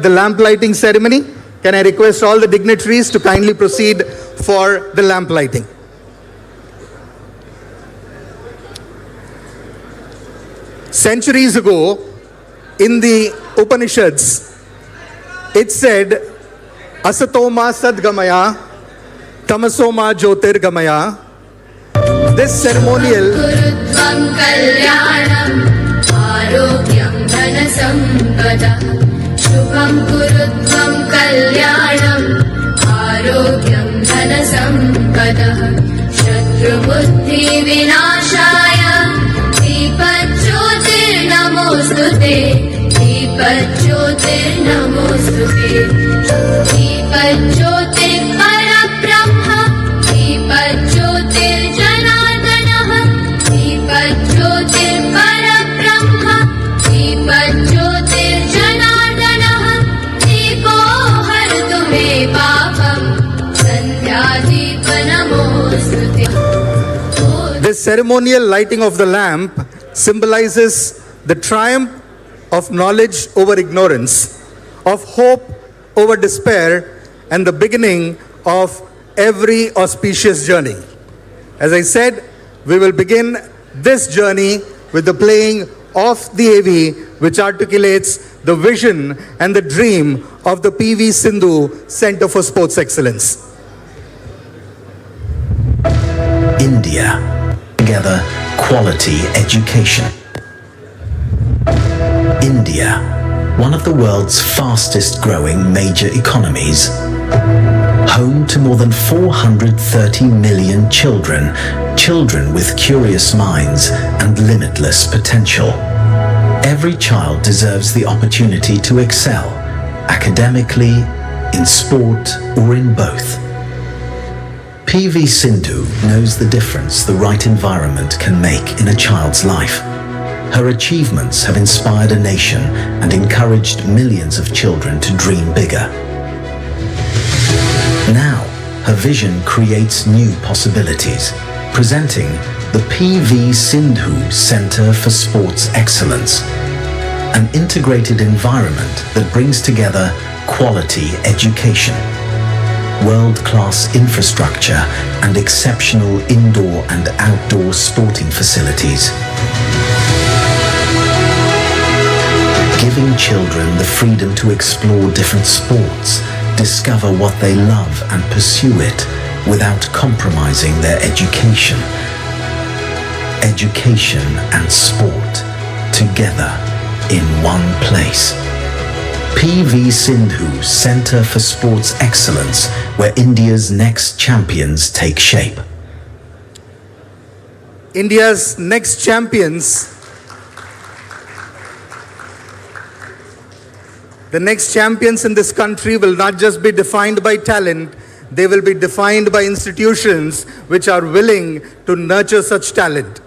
the lamp lighting ceremony. Can I request all the dignitaries to kindly proceed for the lamp lighting? Centuries ago, in the Upanishads, it said, Asatoma Sadgamaya, Tamasoma Jyotirgamaya. This ceremonial This ceremonial lighting of the lamp symbolizes the triumph of knowledge over ignorance, of hope over despair, and the beginning of every auspicious journey. As I said, we will begin this journey with the playing of the AV, which articulates the vision and the dream of the PV Sindhu Center for Sports Excellence. India. Together, quality education. India, one of the world's fastest growing major economies. Home to more than 430 million children, children with curious minds and limitless potential. Every child deserves the opportunity to excel, academically, in sport, or in both. PV Sindhu knows the difference the right environment can make in a child's life. Her achievements have inspired a nation and encouraged millions of children to dream bigger. Now, her vision creates new possibilities, presenting the PV Sindhu Center for Sports Excellence, an integrated environment that brings together quality education, world-class infrastructure, and exceptional indoor and outdoor sporting facilities. Giving children the freedom to explore different sports, discover what they love and pursue it without compromising their education. Education and sport together in one place. PV Sindhu Center for Sports Excellence, where India's next champions take shape. India's next champions. The next champions in this country will not just be defined by talent, they will be defined by institutions which are willing to nurture such talent.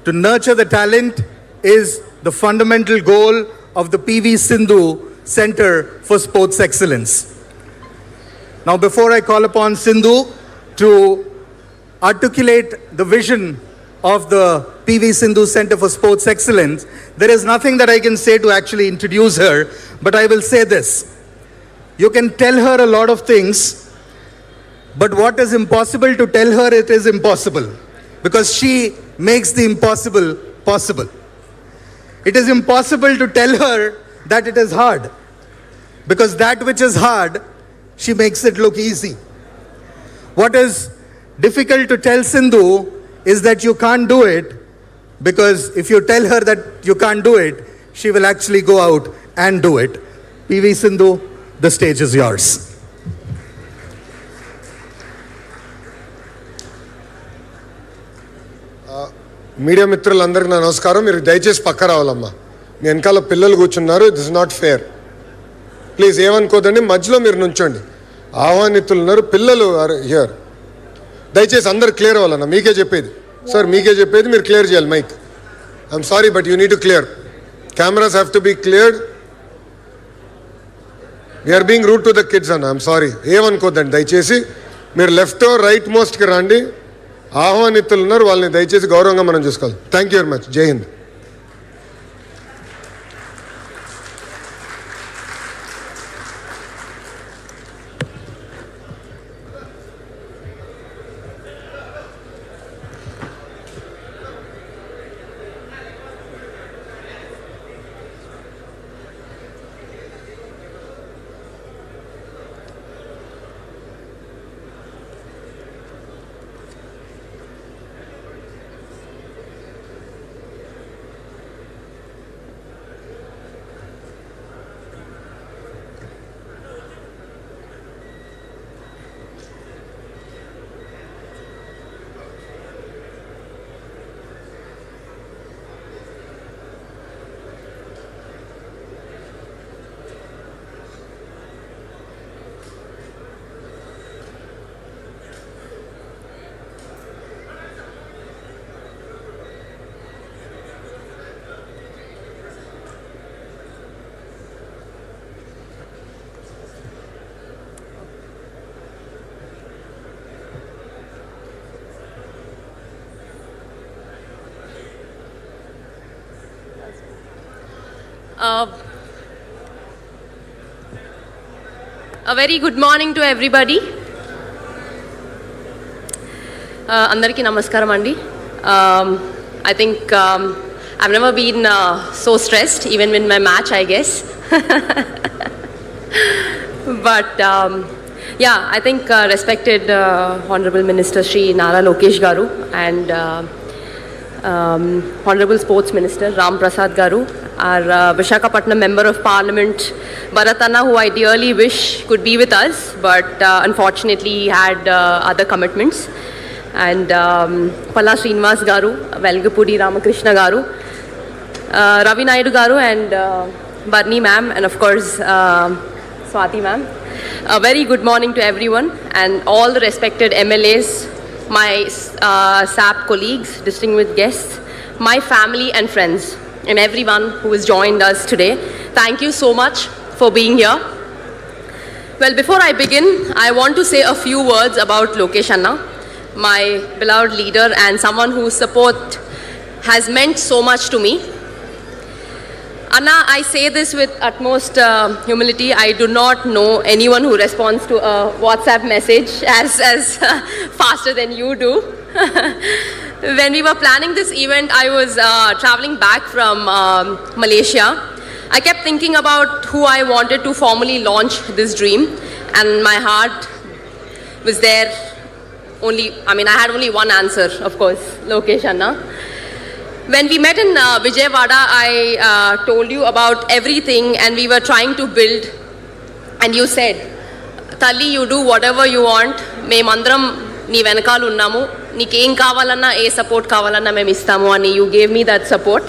To nurture the talent is the fundamental goal of the PV Sindhu Center for Sports Excellence. Now, before I call upon Sindhu to articulate the vision of the PV Sindhu Center for Sports Excellence, there is nothing that I can say to actually introduce her, but I will say this. You can tell her a lot of things, but what is impossible to tell her, it is impossible, because she makes the impossible possible. It is impossible to tell her that it is hard, because that which is hard, she makes it look easy. What is difficult to tell Sindhu is that you can't do it, because if you tell her that you can't do it, she will actually go out and do it. PV Sindhu, the stage is yours. Media మిత్రులందరికీ నా నమస్కారం. మీరు దయచేసి పక్క రావాలమ్మా. మీ వెనకాల పిల్లలు కూర్చున్నారు. This is not fair. Please ఏమనుకోదండి, మధ్యలో మీరు నుంచోండి. ఆహ్వానితులు ఉన్నారు, పిల్లలు ఆర్ హియర్. దయచేసి అందరు క్లియర్ అవ్వాలన్నా. మీకే చెప్పేది సార్, మీకే చెప్పేది, మీరు క్లియర్ చేయాలి mic. I'm sorry but you need to clear. Cameras have to be cleared. We're being rude to the kids అన్న. I'm sorry. ఏమనుకోద్దండి దయచేసి. మీరు లెఫ్ట్ రైట్ మోస్ట్కి రండి. ఆహ్వానితులు ఉన్నారు, వాళ్ళని దయచేసి గౌరవంగా మనం చూసుకోవాలి. Thank you very much. జై Hind. Uh, a very good morning to everybody. Andariki namaskaram andi. I think I've never been so stressed, even in my match, I guess. But yeah, I think respected Honorable Minister Shri Nara Lokesh Garu and Honorable Sports Minister Ram Prasad Garu, our Visakhapatnam Member of Parliament Bharatana, who I dearly wish could be with us, but unfortunately he had other commitments, and Palla Srinivas Garu, Velgapudi Ramakrishna Garu, Ravi Naidu Garu, and Barni ma'am, and of course Swati ma'am. A very good morning to everyone and all the respected MLAs, my SAP colleagues, distinguished guests, my family and friends, and everyone who has joined us today. Thank you so much for being here. Well, before I begin, I want to say a few words about Lokesh Anna, my beloved leader and someone whose support has meant so much to me. Anna, I say this with utmost humility. I do not know anyone who responds to a WhatsApp message as faster than you do. When we were planning this event, I was traveling back from Malaysia. I kept thinking about who I wanted to formally launch this dream, and my heart was there. I had only one answer, of course, Lokesh Anna. When we met in Vijayawada, I told you about everything and we were trying to build, and you said, Tali, you do whatever you want, memandram nee venakalu unnamu, neekem kavalanna e support kavalanna mem istamu ani. You gave me that support.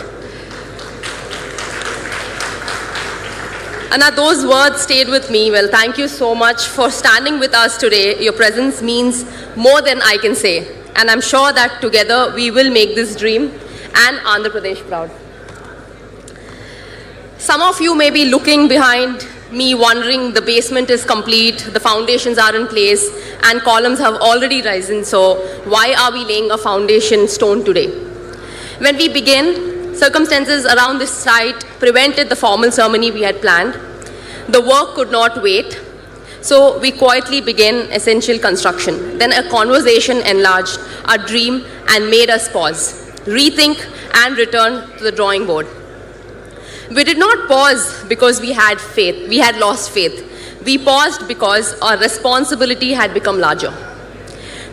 Anna, those words stayed with me. Well, thank you so much for standing with us today. Your presence means more than I can say, and I'm sure that together we will make this dream and Andhra Pradesh proud. Some of you may be looking behind me wondering the basement is complete, the foundations are in place, and columns have already risen, so why are we laying a foundation stone today? When we began, circumstances around this site prevented the formal ceremony we had planned. The work could not wait, so we quietly began essential construction. Then a conversation enlarged our dream and made us pause, rethink, and return to the drawing board. We did not pause because we had faith. We had lost faith. We paused because our responsibility had become larger.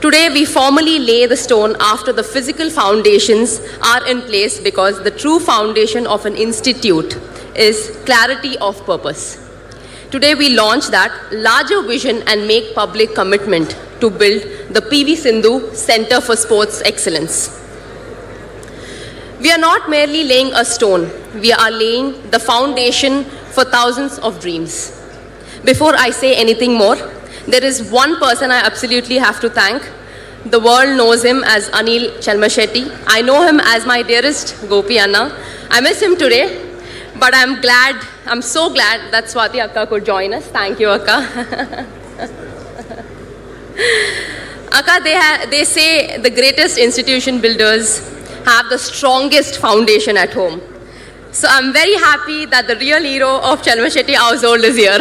Today, we formally lay the stone after the physical foundations are in place, because the true foundation of an institute is clarity of purpose. Today, we launch that larger vision and make public commitment to build the PV Sindhu Center for Sports Excellence. We are not merely laying a stone, we are laying the foundation for thousands of dreams. Before I say anything more, there is one person I absolutely have to thank. The world knows him as Anil Chalmashetty. I know him as my dearest Gopi Anna. I miss him today, but I'm so glad that Swati Akka could join us. Thank you, Akka. Akka, they say the greatest institution builders have the strongest foundation at home. So I'm very happy that the real hero of Chalmashetty household is here.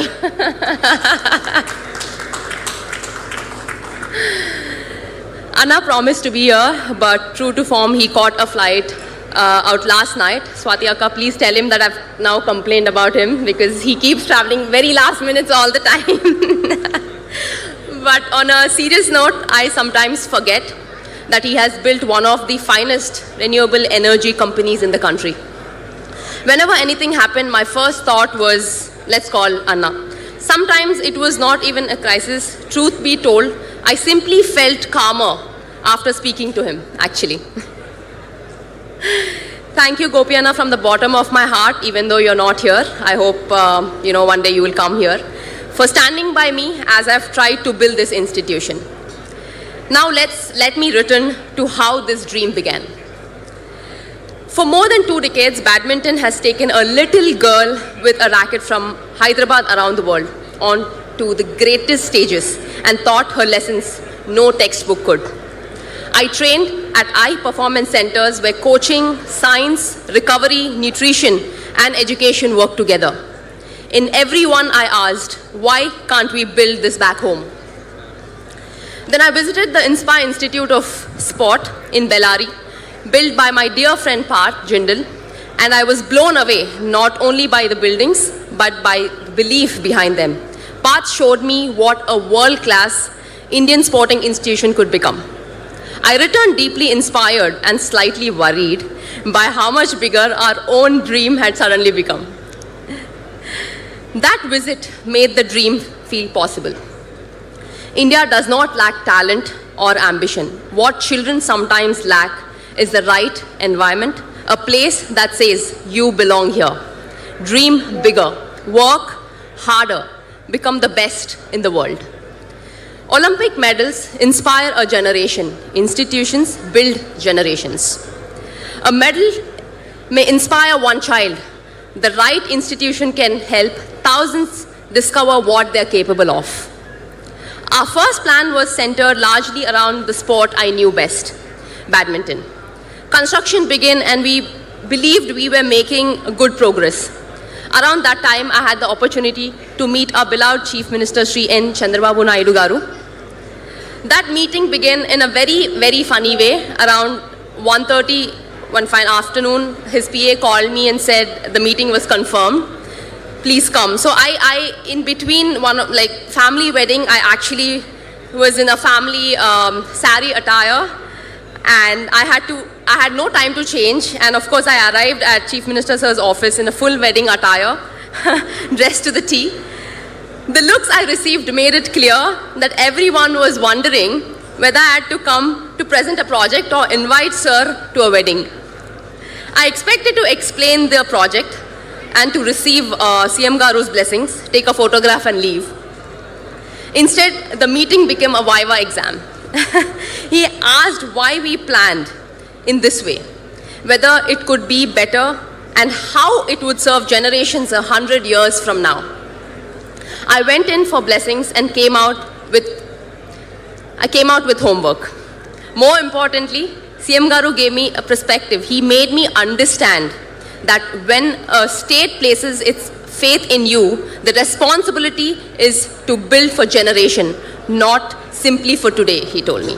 Anna promised to be here, but true to form, he caught a flight out last night. Swati Akka, please tell him that I've now complained about him, because he keeps traveling very last minutes all the time. But on a serious note, I sometimes forget that he has built one of the finest renewable energy companies in the country. Whenever anything happened, my first thought was, let's call Anna. Sometimes it was not even a crisis. Truth be told, I simply felt calmer after speaking to him, actually. Thank you, Gopi Anna, from the bottom of my heart, even though you're not here. I hope, one day you will come here, for standing by me as I've tried to build this institution. Now let me return to how this dream began. For more than 2 decades, badminton has taken a little girl with a racket from Hyderabad around the world onto the greatest stages and taught her lessons no textbook could. I trained at high performance centers where coaching, science, recovery, nutrition, and education work together. In every one I asked, why can't we build this back home? Then I visited the Inspire Institute of Sport in Bellary, built by my dear friend Parth Jindal, and I was blown away not only by the buildings, but by the belief behind them. Parth showed me what a world-class Indian sporting institution could become. I returned deeply inspired and slightly worried by how much bigger our own dream had suddenly become. That visit made the dream feel possible. India does not lack talent or ambition. What children sometimes lack is the right environment, a place that says, you belong here. Dream bigger, work harder, become the best in the world. Olympic medals inspire a generation. Institutions build generations. A medal may inspire one child. The right institution can help thousands discover what they're capable of. Our first plan was centered largely around the sport I knew best, badminton. Construction began and we believed we were making good progress. Around that time, I had the opportunity to meet our beloved Chief Minister Sri N. Chandrababu Naidu Garu. That meeting began in a very, very funny way. Around 1:30 one fine afternoon, his PA called me and said the meeting was confirmed. Please come. So I in between family wedding, I actually was in a family sari attire, and I had no time to change. And of course, I arrived at Chief Minister Sir's office in a full wedding attire, dressed to the T. The looks I received made it clear that everyone was wondering whether I had to come to present a project or invite Sir to a wedding. I expected to explain the project and to receive CM Garu's blessings, take a photograph and leave. Instead, the meeting became a Viva exam. He asked why we planned in this way, whether it could be better and how it would serve generations 100 years from now. I went in for blessings and came out with homework. More importantly, CM Garu gave me a perspective. He made me understand that when a state places its faith in you, the responsibility is to build for generation, not simply for today, he told me.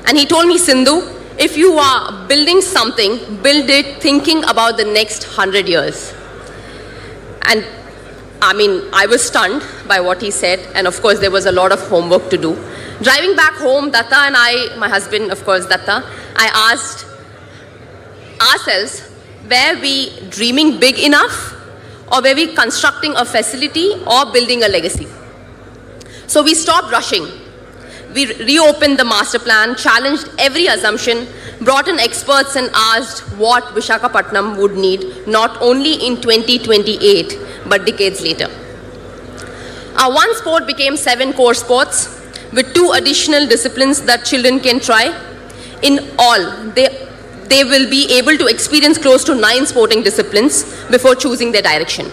And he told me, Sindhu, if you are building something, build it thinking about the next 100 years. And I was stunned by what he said, and of course there was a lot of homework to do. Driving back home, Datta and I, my husband, of course, Datta, I asked ourselves, were we dreaming big enough, or were we constructing a facility or building a legacy? So we stopped rushing. We reopened the master plan, challenged every assumption, brought in experts and asked what Visakhapatnam would need, not only in 2028, but decades later. Our one sport became 7 core sports with 2 additional disciplines that children can try. In all, they will be able to experience close to 9 sporting disciplines before choosing their direction.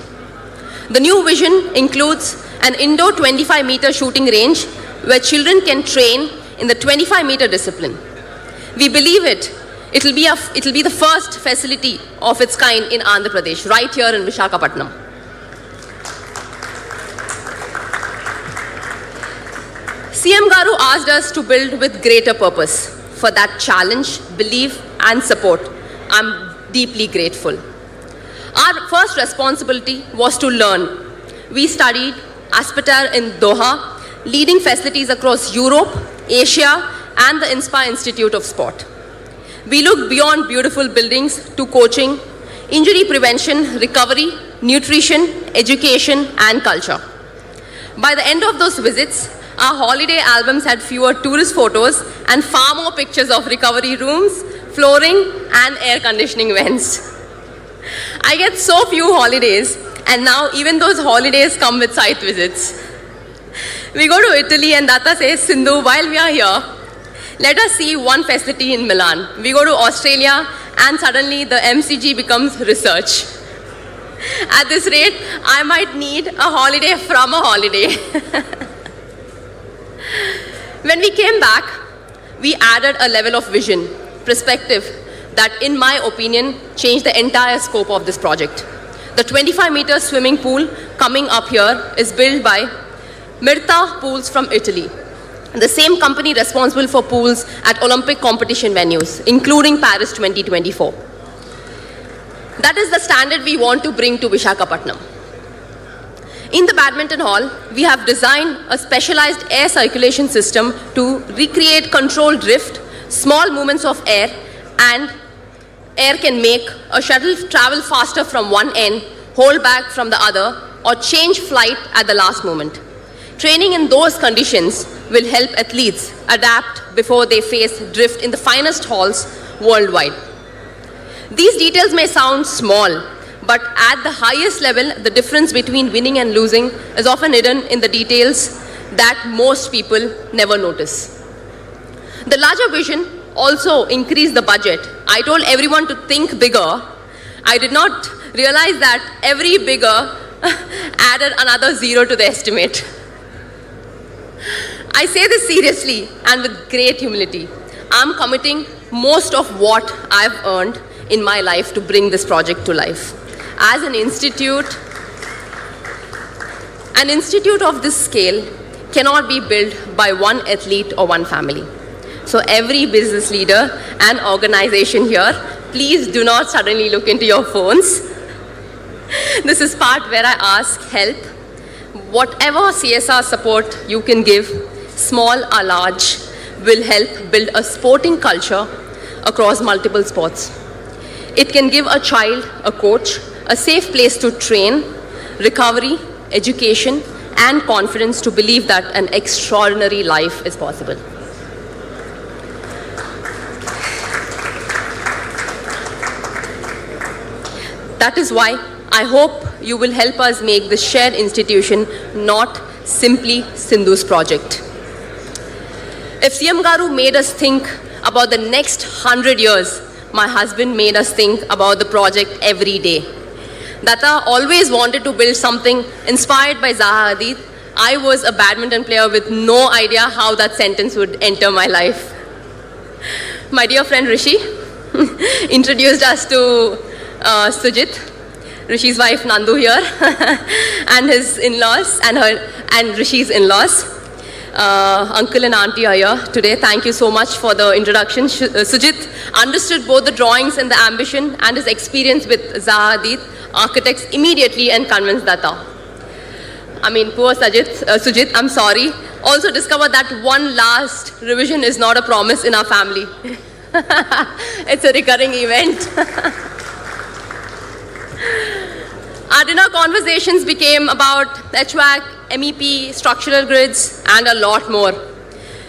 The new vision includes an indoor 25-meter shooting range where children can train in the 25-meter discipline. We believe it'll be the first facility of its kind in Andhra Pradesh, right here in Visakhapatnam. CM Garu asked us to build with greater purpose. For that challenge, belief and support, I'm deeply grateful. Our first responsibility was to learn. We studied Aspetar in Doha, leading facilities across Europe, Asia, and the Inspire Institute of Sport. We looked beyond beautiful buildings to coaching, injury prevention, recovery, nutrition, education, and culture. By the end of those visits, our holiday albums had fewer tourist photos and far more pictures of recovery rooms, flooring, and air conditioning vents. I get so few holidays, and now even those holidays come with site visits. We go to Italy and Datta says, Sindhu, while we are here, let us see one facility in Milan. We go to Australia and suddenly the MCG becomes research. At this rate, I might need a holiday from a holiday. When we came back, we added a level of vision, perspective that, in my opinion, changed the entire scope of this project. The 25-meter swimming pool coming up here is built by Mirta Pools from Italy, the same company responsible for pools at Olympic competition venues, including Paris 2024. That is the standard we want to bring to Visakhapatnam. In the badminton hall, we have designed a specialized air circulation system to recreate controlled drift, small movements of air, and air can make a shuttle travel faster from one end, hold back from the other, or change flight at the last moment. Training in those conditions will help athletes adapt before they face drift in the finest halls worldwide. These details may sound small, but at the highest level, the difference between winning and losing is often hidden in the details that most people never notice. The larger vision also increased the budget. I told everyone to think bigger. I did not realize that every bigger added another zero to the estimate. I say this seriously and with great humility. I'm committing most of what I've earned in my life to bring this project to life. As an institute of this scale cannot be built by one athlete or one family. So every business leader and organization here, please do not suddenly look into your phones. This is part where I ask help. Whatever CSR support you can give, small or large, will help build a sporting culture across multiple sports. It can give a child a coach, a safe place to train, recovery, education, and confidence to believe that an extraordinary life is possible. That is why I hope you will help us make this shared institution not simply Sindhu's project. If CM Garu made us think about the next 100 years, my husband made us think about the project every day. Datta always wanted to build something inspired by Zaha Hadid. I was a badminton player with no idea how that sentence would enter my life. My dear friend Rishi introduced us to Sujit, Rishi's wife Nandu here, and his in-laws and Rishi's in-laws. Uncle and auntie are here today. Thank you so much for the introduction. Sujit understood both the drawings and the ambition, and his experience with Zaha Hadid architects immediately and convinced Datta. I mean, poor Sujit, I'm sorry. Also discovered that one last revision is not a promise in our family. It's a recurring event. Our dinner conversations became about HVAC, MEP, structural grids, and a lot more.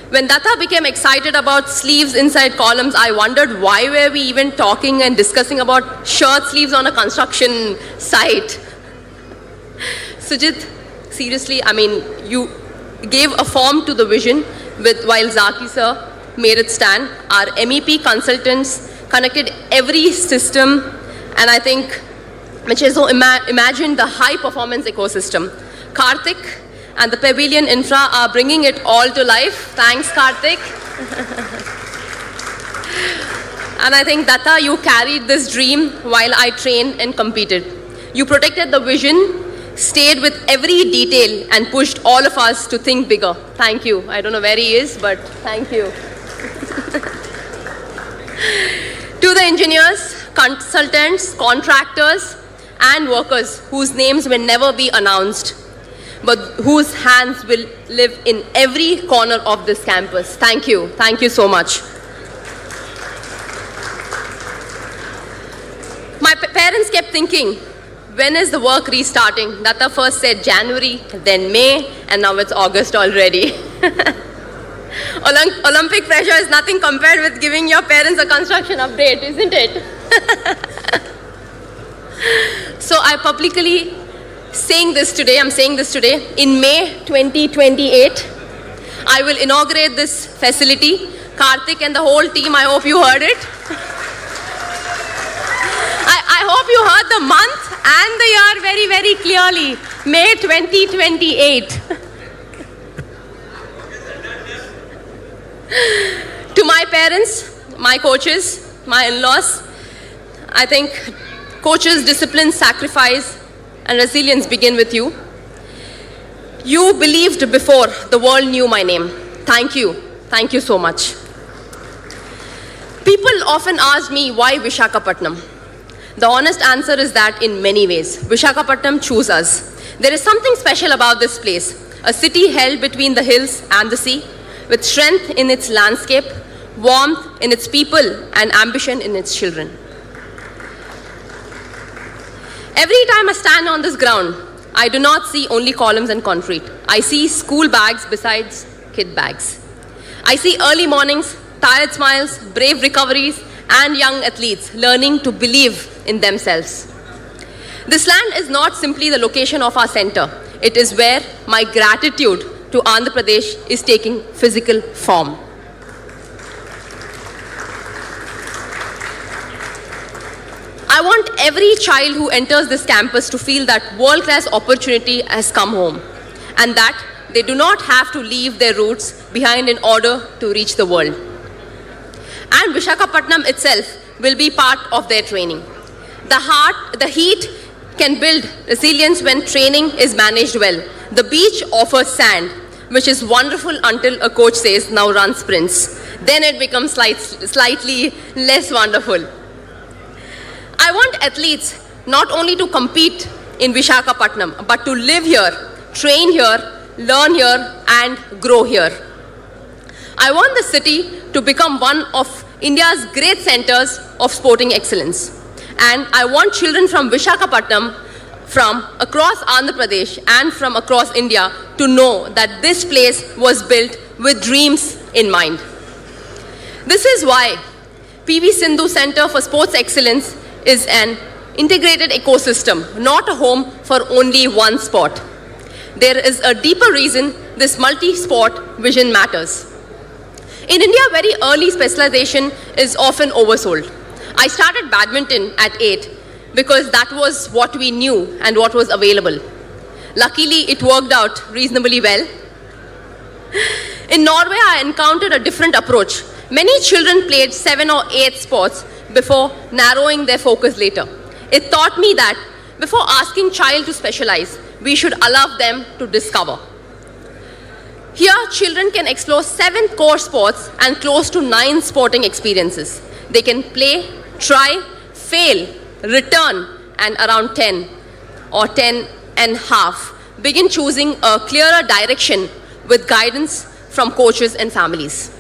When Datta became excited about sleeves inside columns, I wondered why were we even talking and discussing about shirt sleeves on a construction site. Sujit, seriously, I mean, you gave a form to the vision while Zaki sir made it stand. Our MEP consultants connected every system, and I think which is so imagined the high performance ecosystem. Karthik and the Pavilion Infra are bringing it all to life. Thanks, Karthik. And I think, Datta, you carried this dream while I trained and competed. You protected the vision, stayed with every detail, and pushed all of us to think bigger. Thank you. I don't know where he is, but thank you. To the engineers, consultants, contractors, and workers whose names will never be announced, but whose hands will live in every corner of this campus. Thank you. Thank you so much. My parents kept thinking, when is the work restarting? Datta first said January, then May, and now it's August already. Olympic pressure is nothing compared with giving your parents a construction update, isn't it? So I'm saying this today, in May 2028, I will inaugurate this facility. Karthik and the whole team, I hope you heard it. I hope you heard the month and the year very, very clearly. May 2028. To my parents, my coaches, my in-laws, I think coaches' discipline, sacrifice, and resilience begin with you. You believed before the world knew my name. Thank you. Thank you so much. People often ask me why Vishakhapatnam. The honest answer is that in many ways, Vishakhapatnam chose us. There is something special about this place, a city held between the hills and the sea, with strength in its landscape, warmth in its people, and ambition in its children. Every time I stand on this ground, I do not see only columns and concrete. I see school bags besides kid bags. I see early mornings, tired smiles, brave recoveries, and young athletes learning to believe in themselves. This land is not simply the location of our center. It is where my gratitude to Andhra Pradesh is taking physical form. I want every child who enters this campus to feel that world-class opportunity has come home and that they do not have to leave their roots behind in order to reach the world. And Vishakhapatnam itself will be part of their training. The heat can build resilience when training is managed well. The beach offers sand, which is wonderful until a coach says, now run sprints. Then it becomes slightly less wonderful. I want athletes not only to compete in Vishakhapatnam, but to live here, train here, learn here, and grow here. I want the city to become one of India's great centers of sporting excellence. And I want children from Vishakhapatnam, from across Andhra Pradesh and from across India to know that this place was built with dreams in mind. This is why PV Sindhu Center for Sports Excellence is an integrated ecosystem, not a home for only one sport. There is a deeper reason this multi-sport vision matters. In India, very early specialization is often oversold. I started badminton at 8 because that was what we knew and what was available. Luckily, it worked out reasonably well. In Norway, I encountered a different approach. Many children played 7 or 8 sports before narrowing their focus later. It taught me that before asking child to specialize, we should allow them to discover. Here, children can explore 7 core sports and close to 9 sporting experiences. They can play, try, fail, return, and around 10 or 10 and a half, begin choosing a clearer direction with guidance from coaches and families.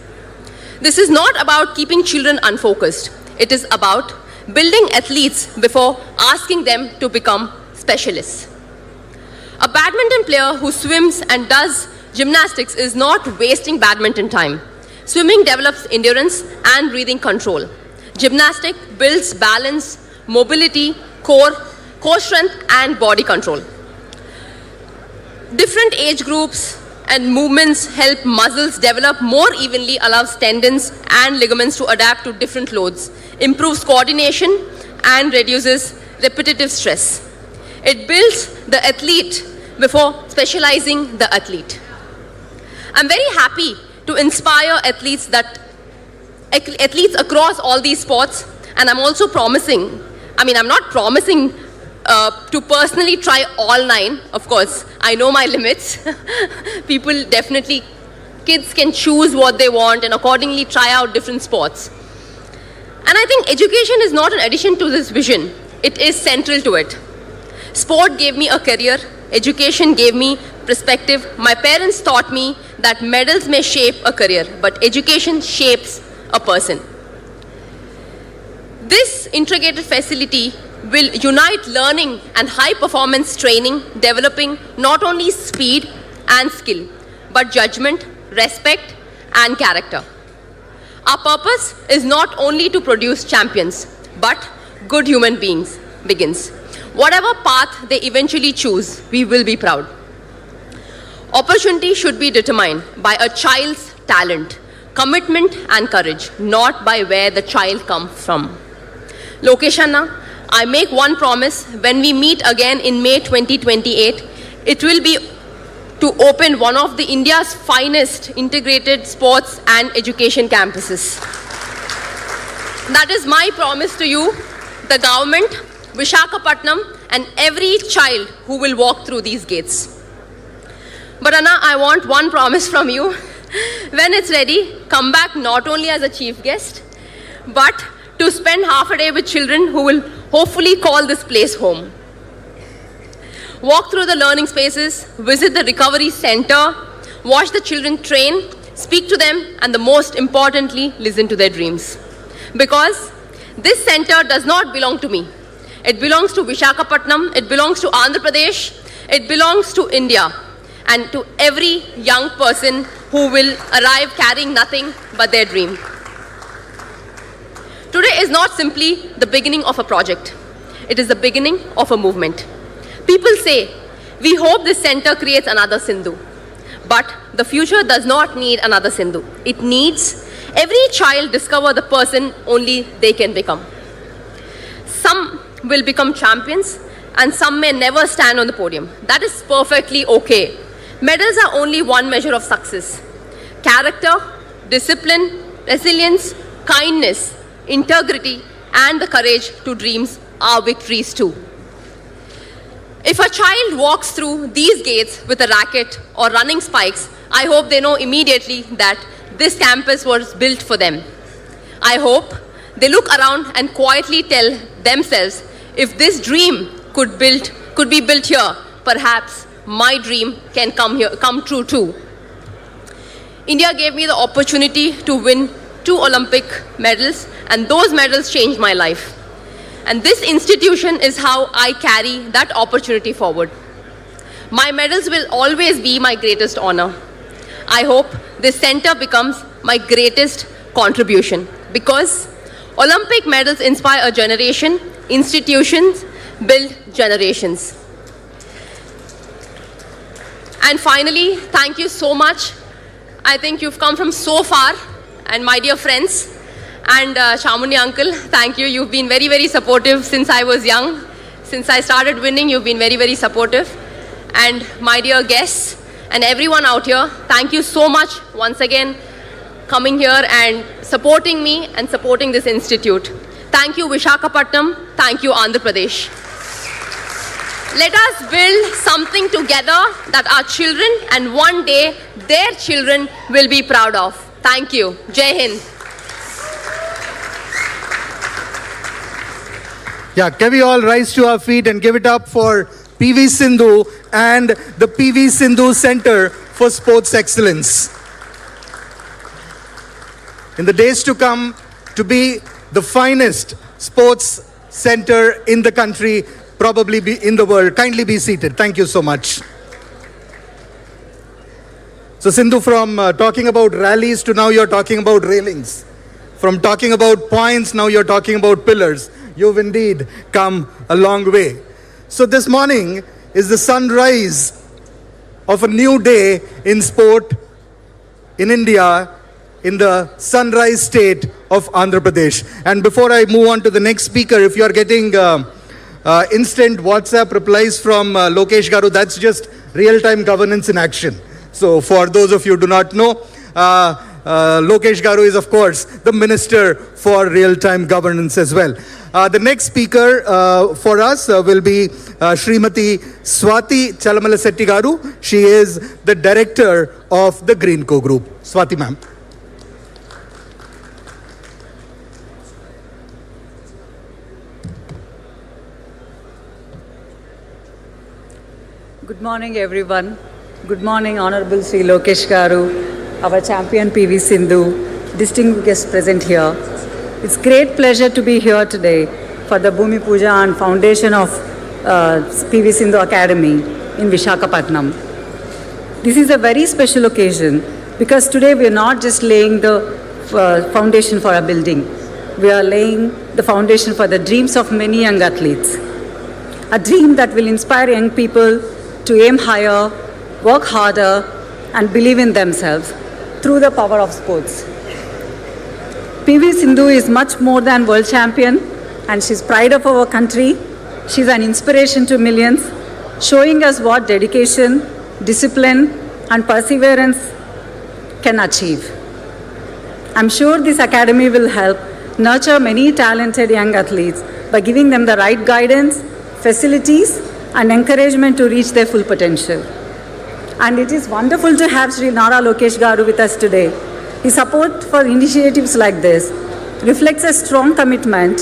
This is not about keeping children unfocused. It is about building athletes before asking them to become specialists. A badminton player who swims and does gymnastics is not wasting badminton time. Swimming develops endurance and breathing control. Gymnastics builds balance, mobility, core strength, and body control. Different age groups and movements help muscles develop more evenly, allows tendons and ligaments to adapt to different loads, improves coordination, and reduces repetitive stress. It builds the athlete before specializing the athlete. I'm very happy to inspire athletes across all these sports, and I'm also promising, I'm not promising to personally try all 9, of course. I know my limits. Kids can choose what they want and accordingly try out different sports. And I think education is not an addition to this vision. It is central to it. Sport gave me a career. Education gave me perspective. My parents taught me that medals may shape a career, but education shapes a person. This integrated facility will unite learning and high-performance training, developing not only speed and skill, but judgment, respect, and character. Our purpose is not only to produce champions, but good human beings begins. Whatever path they eventually choose, we will be proud. Opportunity should be determined by a child's talent, commitment, and courage, not by where the child comes from. Lokeshana, I make one promise. When we meet again in May 2028, it will be to open one of the India's finest integrated sports and education campuses. That is my promise to you, the government, Vishakhapatnam, and every child who will walk through these gates. But Anna, I want one promise from you. When it's ready, come back not only as a chief guest, but to spend half a day with children who will hopefully call this place home. Walk through the learning spaces, visit the recovery center, watch the children train, speak to them, and the most importantly, listen to their dreams. Because this center does not belong to me. It belongs to Visakhapatnam, it belongs to Andhra Pradesh, it belongs to India, and to every young person who will arrive carrying nothing but their dream. Today is not simply the beginning of a project. It is the beginning of a movement. People say, we hope this center creates another Sindhu. But the future does not need another Sindhu. It needs every child discover the person only they can become. Some will become champions and some may never stand on the podium. That is perfectly okay. Medals are only one measure of success. Character, discipline, resilience, kindness, integrity, and the courage to dreams are victories too. If a child walks through these gates with a racket or running spikes, I hope they know immediately that this campus was built for them. I hope they look around and quietly tell themselves, if this dream could be built here, perhaps my dream can come true too. India gave me the opportunity to win 2 Olympic medals, and those medals changed my life. And this institution is how I carry that opportunity forward. My medals will always be my greatest honor. I hope this center becomes my greatest contribution, because Olympic medals inspire a generation, institutions build generations. And finally, thank you so much. I think you've come from so far, and my dear friends, and Shamuni uncle, thank you. You've been very, very supportive since I was young. Since I started winning, you've been very, very supportive. And my dear guests and everyone out here, thank you so much once again coming here and supporting me and supporting this institute. Thank you, Visakhapatnam. Thank you, Andhra Pradesh. Let us build something together that our children and one day their children will be proud of. Thank you. Jai Hind. Yeah, can we all rise to our feet and give it up for PV Sindhu and the PV Sindhu Center for Sports Excellence. In the days to come, to be the finest sports center in the country, probably be in the world. Kindly be seated. Thank you so much. So Sindhu, from talking about rallies to now you're talking about railings. From talking about points, now you're talking about pillars. You've indeed come a long way. So this morning is the sunrise of a new day in sport in India, in the sunrise state of Andhra Pradesh. And before I move on to the next speaker, if you are getting instant WhatsApp replies from Lokesh Garu, that's just real-time governance in action. So for those of you who do not know, Lokesh Garu is of course the Minister for Real-Time Governance as well. The next speaker for us will be Srimati Swati Chalamalasetti Garu. She is the Director of the Greenco Group. Swati ma'am. Good morning, everyone. Good morning, Honorable Sri Lokesh Garu, our champion PV Sindhu, distinguished guests present here. It's great pleasure to be here today for the Bhumi Puja and foundation of PV Sindhu Academy in Visakhapatnam. This is a very special occasion because today we are not just laying the foundation for a building. We are laying the foundation for the dreams of many young athletes. A dream that will inspire young people to aim higher, work harder, and believe in themselves through the power of sports. PV Sindhu is much more than world champion, and she's pride of our country. She's an inspiration to millions, showing us what dedication, discipline, and perseverance can achieve. I'm sure this academy will help nurture many talented young athletes by giving them the right guidance, facilities, and encouragement to reach their full potential. And it is wonderful to have Sri Nara Lokesh Garu with us today. His support for initiatives like this reflects a strong commitment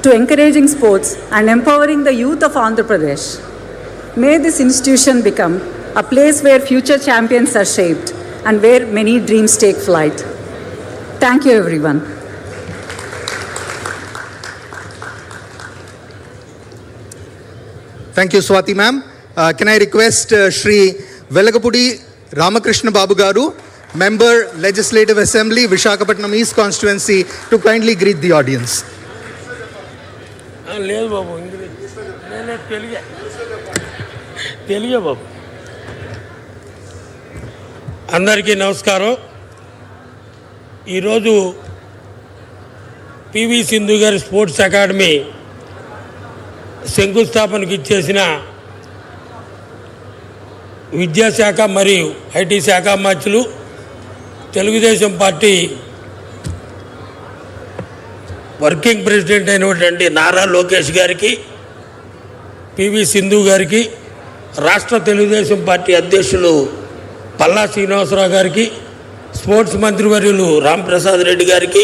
to encouraging sports and empowering the youth of Andhra Pradesh. May this institution become a place where future champions are shaped and where many dreams take flight. Thank you, everyone. Thank you, Swati ma'am. Can I request Shri Velagapudi Ramakrishna Babu Garu, Member Legislative Assembly, Visakhapatnam East Constituency, to kindly greet the audience. లేదు బాబు నేను తెలుగే బాబు. అందరికీ నమస్కారం. ఈరోజు PV Sindhu గారి sports academy శంకుస్థాపనకి ఇచ్చేసిన విద్యాశాఖ మరియు ఐటీ శాఖ మంత్రులు, తెలుగుదేశం పార్టీ వర్కింగ్ ప్రెసిడెంట్ అయినటువంటి నారా లోకేష్ గారికి, పివి సింధు గారికి, రాష్ట్ర తెలుగుదేశం పార్టీ అధ్యక్షులు పల్లా శ్రీనివాసరావు గారికి, స్పోర్ట్స్ మంత్రివర్యులు రాంప్రసాద్ రెడ్డి గారికి,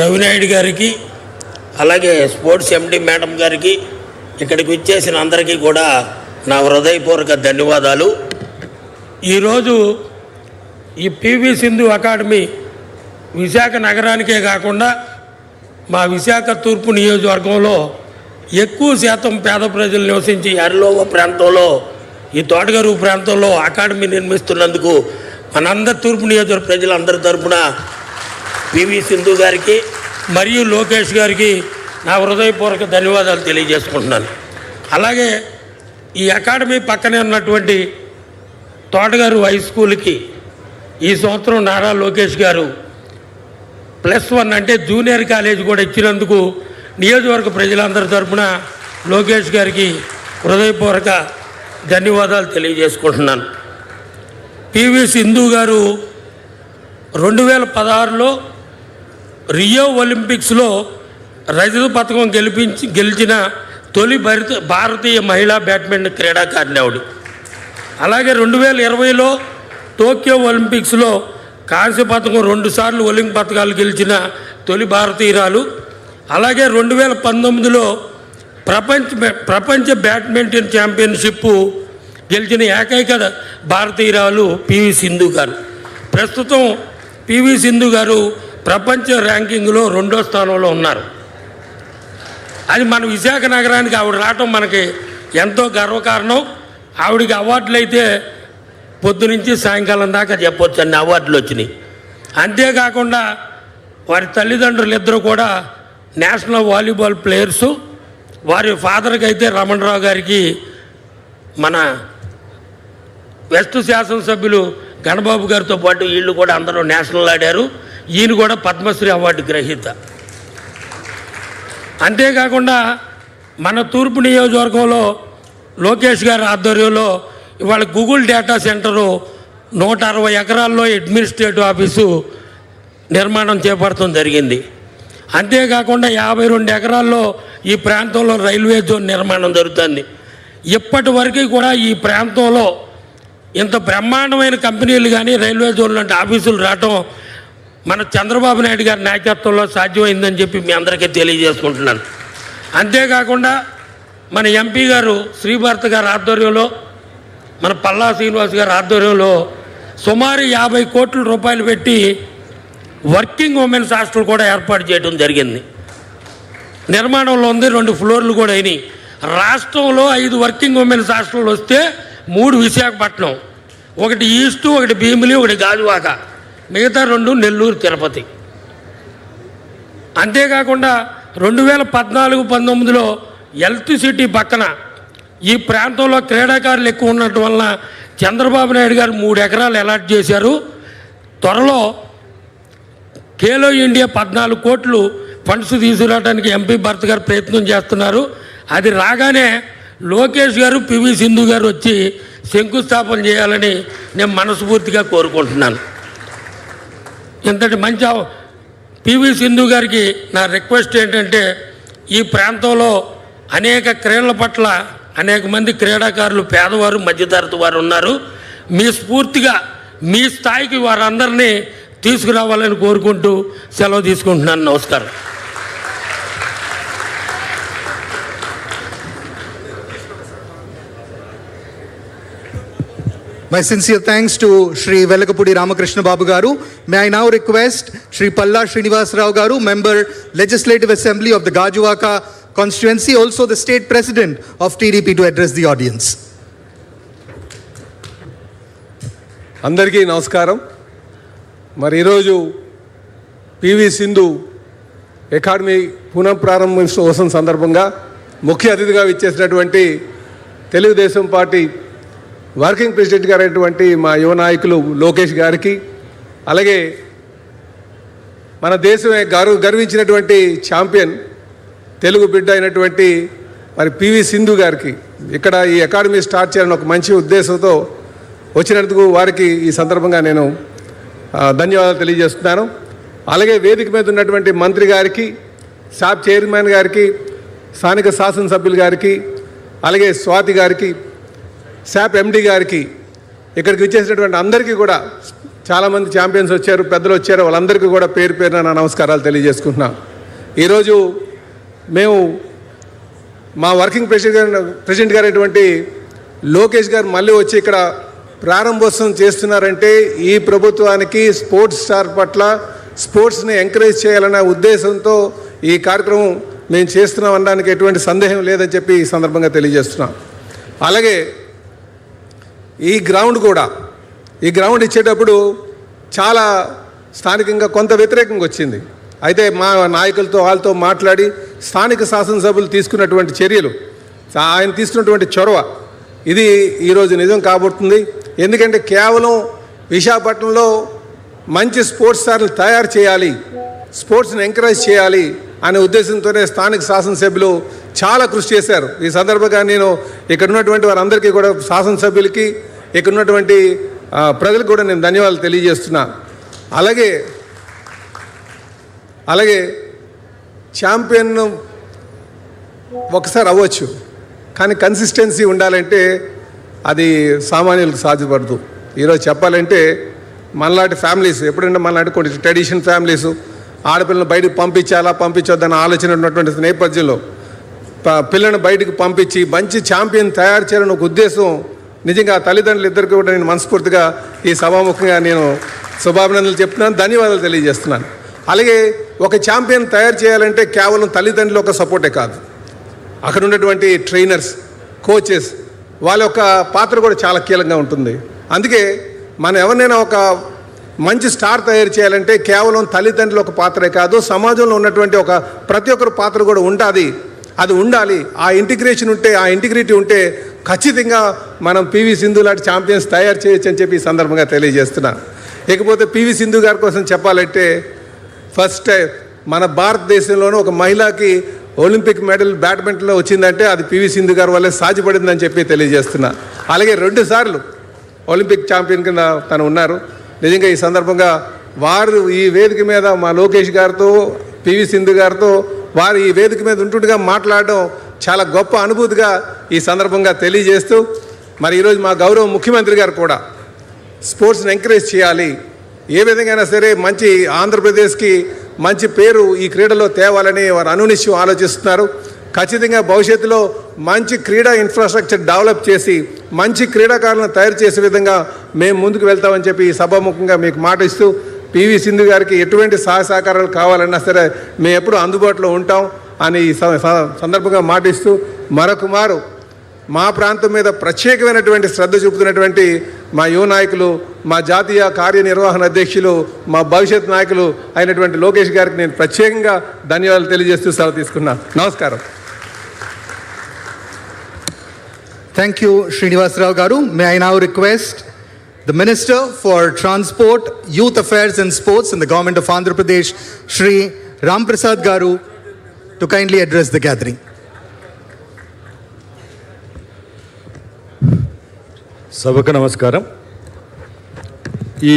రవినాయుడు గారికి, అలాగే స్పోర్ట్స్ ఎండి మేడం గారికి, ఇక్కడికి వచ్చేసిన అందరికీ కూడా నా హృదయపూర్వక ధన్యవాదాలు. ఈరోజు ఈ పివి సింధు అకాడమీ విశాఖ నగరానికే కాకుండా మా విశాఖ తూర్పు నియోజకవర్గంలో ఎక్కువ శాతం పేద ప్రజలు నివసించి అరిలోవ ప్రాంతంలో, ఈ తోటగారు ప్రాంతంలో అకాడమీ నిర్మిస్తున్నందుకు మనందరి తూర్పు నియోజకవర్గ ప్రజలందరి తరఫున పివి సింధు గారికి మరియు లోకేష్ గారికి నా హృదయపూర్వక ధన్యవాదాలు తెలియజేసుకుంటున్నాను. అలాగే ఈ అకాడమీ పక్కనే ఉన్నటువంటి తోటగారు హై స్కూల్కి ఈ సంవత్సరం నారా లోకేష్ గారు +1 అంటే జూనియర్ కాలేజ్ కూడా ఇచ్చినందుకు నియోజకవర్గ ప్రజలందరి తరఫున లోకేష్ గారికి హృదయపూర్వక ధన్యవాదాలు తెలియజేసుకుంటున్నాను. పివి సింధు గారు 2016లో రియో ఒలింపిక్స్లో రజత పథకం గెలిచిన తొలి భారతీయ మహిళా బ్యాడ్మింటన్ క్రీడాకారిణి ఆవిడ. అలాగే 2020లో టోక్యో ఒలింపిక్స్లో కాంస్య పథకం 2 సార్లు ఒలింపిక్ పథకాలు గెలిచిన తొలి భారతీయురాలు. అలాగే 2019లో ప్రపంచ బ్యాడ్మింటన్ ఛాంపియన్షిప్ గెలిచిన ఏకైక భారతీయురాలు పివి సింధు గారు. ప్రస్తుతం పివి సింధు గారు ప్రపంచ ర్యాంకింగ్లో 2వ స్థానంలో ఉన్నారు. అది మన విశాఖ నగరానికి ఆవిడ రావటం మనకి ఎంతో గర్వకారణం. ఆవిడికి అవార్డులు అయితే పొద్దునుంచి సాయంకాలం దాకా చెప్పొచ్చు అన్ని అవార్డులు వచ్చినాయి. అంతేకాకుండా వారి తల్లిదండ్రులు ఇద్దరు కూడా నేషనల్ వాలీబాల్ ప్లేయర్సు. వారి ఫాదర్కి అయితే రమణరావు గారికి మన వెస్ట్ శాసనసభ్యులు గణబాబు గారితో పాటు వీళ్ళు కూడా అందరూ నేషనల్ ఆడారు. ఈయన కూడా పద్మశ్రీ అవార్డు గ్రహీత. అంతేకాకుండా మన తూర్పు నియోజకవర్గంలో లోకేష్ గారి ఆధ్వర్యంలో ఇవాళ గూగుల్ డేటా సెంటరు 160 ఎకరాల్లో అడ్మినిస్ట్రేటివ్ ఆఫీసు నిర్మాణం చేపట్టడం జరిగింది. అంతేకాకుండా 52 ఎకరాల్లో ఈ ప్రాంతంలో రైల్వే జోన్ నిర్మాణం జరుగుతుంది. ఇప్పటి వరకు కూడా ఈ ప్రాంతంలో ఇంత బ్రహ్మాండమైన కంపెనీలు కానీ రైల్వే జోన్ లాంటి ఆఫీసులు రావటం మన చంద్రబాబు నాయుడు గారి నాయకత్వంలో సాధ్యమైందని చెప్పి మీ అందరికీ తెలియజేసుకుంటున్నాను. అంతేకాకుండా మన ఎంపీ గారు శ్రీభారత్ గారి ఆధ్వర్యంలో, మన పల్లా శ్రీనివాస్ గారి ఆధ్వర్యంలో సుమారు 50 కోట్ల రూపాయలు పెట్టి వర్కింగ్ ఉమెన్స్ హాస్టల్ కూడా ఏర్పాటు చేయడం జరిగింది. నిర్మాణంలో ఉంది. 2 ఫ్లోర్లు కూడా అయినాయి. రాష్ట్రంలో 5 వర్కింగ్ ఉమెన్స్ హాస్టల్ వస్తే 3 విశాఖపట్నం, 1 ఈస్టు, 1 భీమిలి, 1 గాజువాక, మిగతా 2 నెల్లూరు, తిరుపతి. అంతేకాకుండా 2014-19లో హెల్త్ సిటీ పక్కన ఈ ప్రాంతంలో క్రీడాకారులు ఎక్కువ ఉండటం వలన చంద్రబాబు నాయుడు గారు 3 ఎకరాలు అలాట్ చేశారు. త్వరలో ఖేలో ఇండియా 14 కోట్లు ఫండ్స్ తీసుకురావడానికి ఎంపీ భరత్ గారు ప్రయత్నం చేస్తున్నారు. అది రాగానే లోకేష్ గారు, పివి సింధు గారు వచ్చి శంకుస్థాపన చేయాలని నేను మనస్ఫూర్తిగా కోరుకుంటున్నాను. ఇంతటి మంచి పివి సింధు గారికి నా రిక్వెస్ట్ ఏంటంటే, ఈ ప్రాంతంలో అనేక క్రీడల పట్ల అనేక మంది క్రీడాకారులు పేదవారు మధ్యతరగతి వారు ఉన్నారు. మీ స్ఫూర్తిగా మీ స్థాయికి వారందరినీ తీసుకురావాలని కోరుకుంటూ సెలవు తీసుకుంటున్నాను. నమస్కారం. My sincere thanks to Shri Velakapudi Ramakrishna Babu Garu. May I now request Shri Palla Srinivas Rao Garu, Member Legislative Assembly of the Gajuwaka constituency, also the State President of TDP, to address the audience. అందరికీ నమస్కారం. మరి ఈరోజు PV Sindhu academy పునఃప్రారంభోత్సవం సందర్భంగా ముఖ్య అతిథిగా విచ్చేసినటువంటి Telugu Desam party working president గారైనటువంటి మా యువ నాయకులు లోకేష్ గారికి, అలాగే మన దేశమే గర్వించినటువంటి ఛాంపియన్ తెలుగు బిడ్డ అయినటువంటి మరి పివి సింధు గారికి ఇక్కడ ఈ అకాడమీ స్టార్ట్ చేయాలని ఒక మంచి ఉద్దేశంతో వచ్చినందుకు వారికి ఈ సందర్భంగా నేను ధన్యవాదాలు తెలియజేస్తున్నాను. అలాగే వేదిక మీద ఉన్నటువంటి మంత్రి గారికి, శాప్ చైర్మన్ గారికి, స్థానిక శాసనసభ్యులు గారికి, అలాగే స్వాతి గారికి, శాప్ ఎండి గారికి, ఇక్కడికి వచ్చేసినటువంటి అందరికీ కూడా చాలామంది ఛాంపియన్స్ వచ్చారు, పెద్దలు వచ్చారు, వాళ్ళందరికీ కూడా పేరు పేరున నా నమస్కారాలు ఈరోజు మేము మా వర్కింగ్ ప్రెసిడెంట్ గారైనటువంటి లోకేష్ గారు మళ్ళీ వచ్చి ఇక్కడ ప్రారంభోత్సవం చేస్తున్నారంటే ఈ ప్రభుత్వానికి స్పోర్ట్స్ స్టార్ పట్ల స్పోర్ట్స్ని ఎంకరేజ్ చేయాలనే ఉద్దేశంతో ఈ కార్యక్రమం మేము చేస్తున్నాం అనడానికి ఎటువంటి సందేహం లేదని చెప్పి ఈ సందర్భంగా తెలియజేస్తున్నాం. అలాగే ఈ గ్రౌండ్ ఇచ్చేటప్పుడు చాలా స్థానికంగా కొంత వ్యతిరేకంగా వచ్చింది. అయితే మా నాయకులతో వాళ్ళతో మాట్లాడి స్థానిక శాసనసభ్యులు తీసుకున్నటువంటి చర్యలు, ఆయన తీసుకున్నటువంటి చొరవ ఇది ఈరోజు నిజం కాబోతుంది. ఎందుకంటే కేవలం విశాఖపట్నంలో మంచి స్పోర్ట్స్ స్టార్లు తయారు చేయాలి, స్పోర్ట్స్ని ఎంకరేజ్ చేయాలి అనే ఉద్దేశంతోనే స్థానిక శాసనసభ్యులు చాలా కృషి చేశారు. ఈ సందర్భంగా నేను ఇక్కడ ఉన్నటువంటి వారందరికీ కూడా, శాసనసభ్యులకి, ఇక్కడ ఉన్నటువంటి ప్రజలకు కూడా నేను ధన్యవాదాలు తెలియజేస్తున్నా. అలాగే ఛాంపియన్ ఒకసారి అవ్వచ్చు, కానీ కన్సిస్టెన్సీ ఉండాలంటే అది సామాన్యులకు సాధ్యపడదు. ఈరోజు చెప్పాలంటే మనలాంటి ఫ్యామిలీస్, ఎప్పుడంటే మనలాంటి కొన్ని ట్రెడిషన్ ఫ్యామిలీస్ ఆడపిల్లలను బయటకు పంపించొద్దన్న ఆలోచన ఉన్నటువంటి నేపథ్యంలో పిల్లలను బయటకు పంపించి మంచి ఛాంపియన్ తయారు చేయాలని ఒక ఉద్దేశం నిజంగా తల్లిదండ్రులు ఇద్దరికి కూడా నేను మనస్ఫూర్తిగా ఈ సభాముఖంగా నేను శుభాభినందనలు చెప్తున్నాను, ధన్యవాదాలు తెలియజేస్తున్నాను. అలాగే ఒక ఛాంపియన్ తయారు చేయాలంటే కేవలం తల్లిదండ్రులు ఒక సపోర్టే కాదు, అక్కడ ఉన్నటువంటి ట్రైనర్స్, కోచెస్, వాళ్ళ యొక్క పాత్ర కూడా చాలా కీలకంగా ఉంటుంది. అందుకే మనం ఎవరినైనా ఒక మంచి స్టార్ తయారు చేయాలంటే కేవలం తల్లిదండ్రులు ఒక పాత్రే కాదు, సమాజంలో ఉన్నటువంటి ఒక ప్రతి ఒక్కరు పాత్ర కూడా అది ఉండాలి. ఆ ఇంటిగ్రేషన్ ఉంటే, ఆ ఇంటిగ్రిటీ ఉంటే ఖచ్చితంగా మనం పివి సింధు లాంటి ఛాంపియన్స్ తయారు చేయొచ్చు అని చెప్పి ఈ సందర్భంగా తెలియజేస్తున్నాను. ఇకపోతే పివి సింధు గారి కోసం చెప్పాలంటే ఫస్ట్ టైం మన భారతదేశంలోనూ ఒక మహిళకి ఒలింపిక్ మెడల్ బ్యాడ్మింటన్లో వచ్చిందంటే అది పివి సింధు గారి వల్లే సాధ్యపడిందని చెప్పి తెలియజేస్తున్నా. అలాగే 2 సార్లు ఒలింపిక్ ఛాంపియన్ కింద తను ఉన్నారు. నిజంగా ఈ సందర్భంగా వారు ఈ వేదిక మీద మా లోకేష్ గారితో, పివి సింధు గారితో వారు ఈ వేదిక మీద ఉంటుండగా మాట్లాడడం చాలా గొప్ప అనుభూతిగా ఈ సందర్భంగా తెలియజేస్తూ, మరి ఈరోజు మా గౌరవ ముఖ్యమంత్రి గారు కూడా స్పోర్ట్స్ని ఎంకరేజ్ చేయాలి, ఏ విధంగా సరే మంచి ఆంధ్రప్రదేశ్కి మంచి పేరు ఈ క్రీడలో తేవాలని వారు అనునిశ్యం ఆలోచిస్తున్నారు. ఖచ్చితంగా భవిష్యత్తులో మంచి క్రీడా ఇన్ఫ్రాస్ట్రక్చర్ డెవలప్ చేసి మంచి క్రీడాకారులను తయారు చేసే విధంగా మేము ముందుకు వెళ్తామని చెప్పి ఈ సభాముఖంగా మీకు మాట ఇస్తూ, పివి సింధు గారికి ఎటువంటి సహాయ సహకారాలు కావాలన్నా సరే మేము ఎప్పుడూ అందుబాటులో ఉంటాం అని ఈ సందర్భంగా మాటిస్తూ, మరొకమారు మా ప్రాంతం మీద ప్రత్యేకమైనటువంటి శ్రద్ధ చూపుతున్నటువంటి మా యువ నాయకులు, మా జాతీయ కార్యనిర్వహణ అధ్యక్షులు, మా భవిష్యత్ నాయకులు అయినటువంటి లోకేష్ గారికి నేను ప్రత్యేకంగా ధన్యవాదాలు తెలియజేస్తూ సెలవు తీసుకున్నాను. నమస్కారం. Thank you, Srinivas Rao Garu. May I now request the Minister for Transport, Youth Affairs and Sports in the Government of Andhra Pradesh, Shri Ram Prasad Garu, to kindly address the gathering. సభకు నమస్కారం. ఈ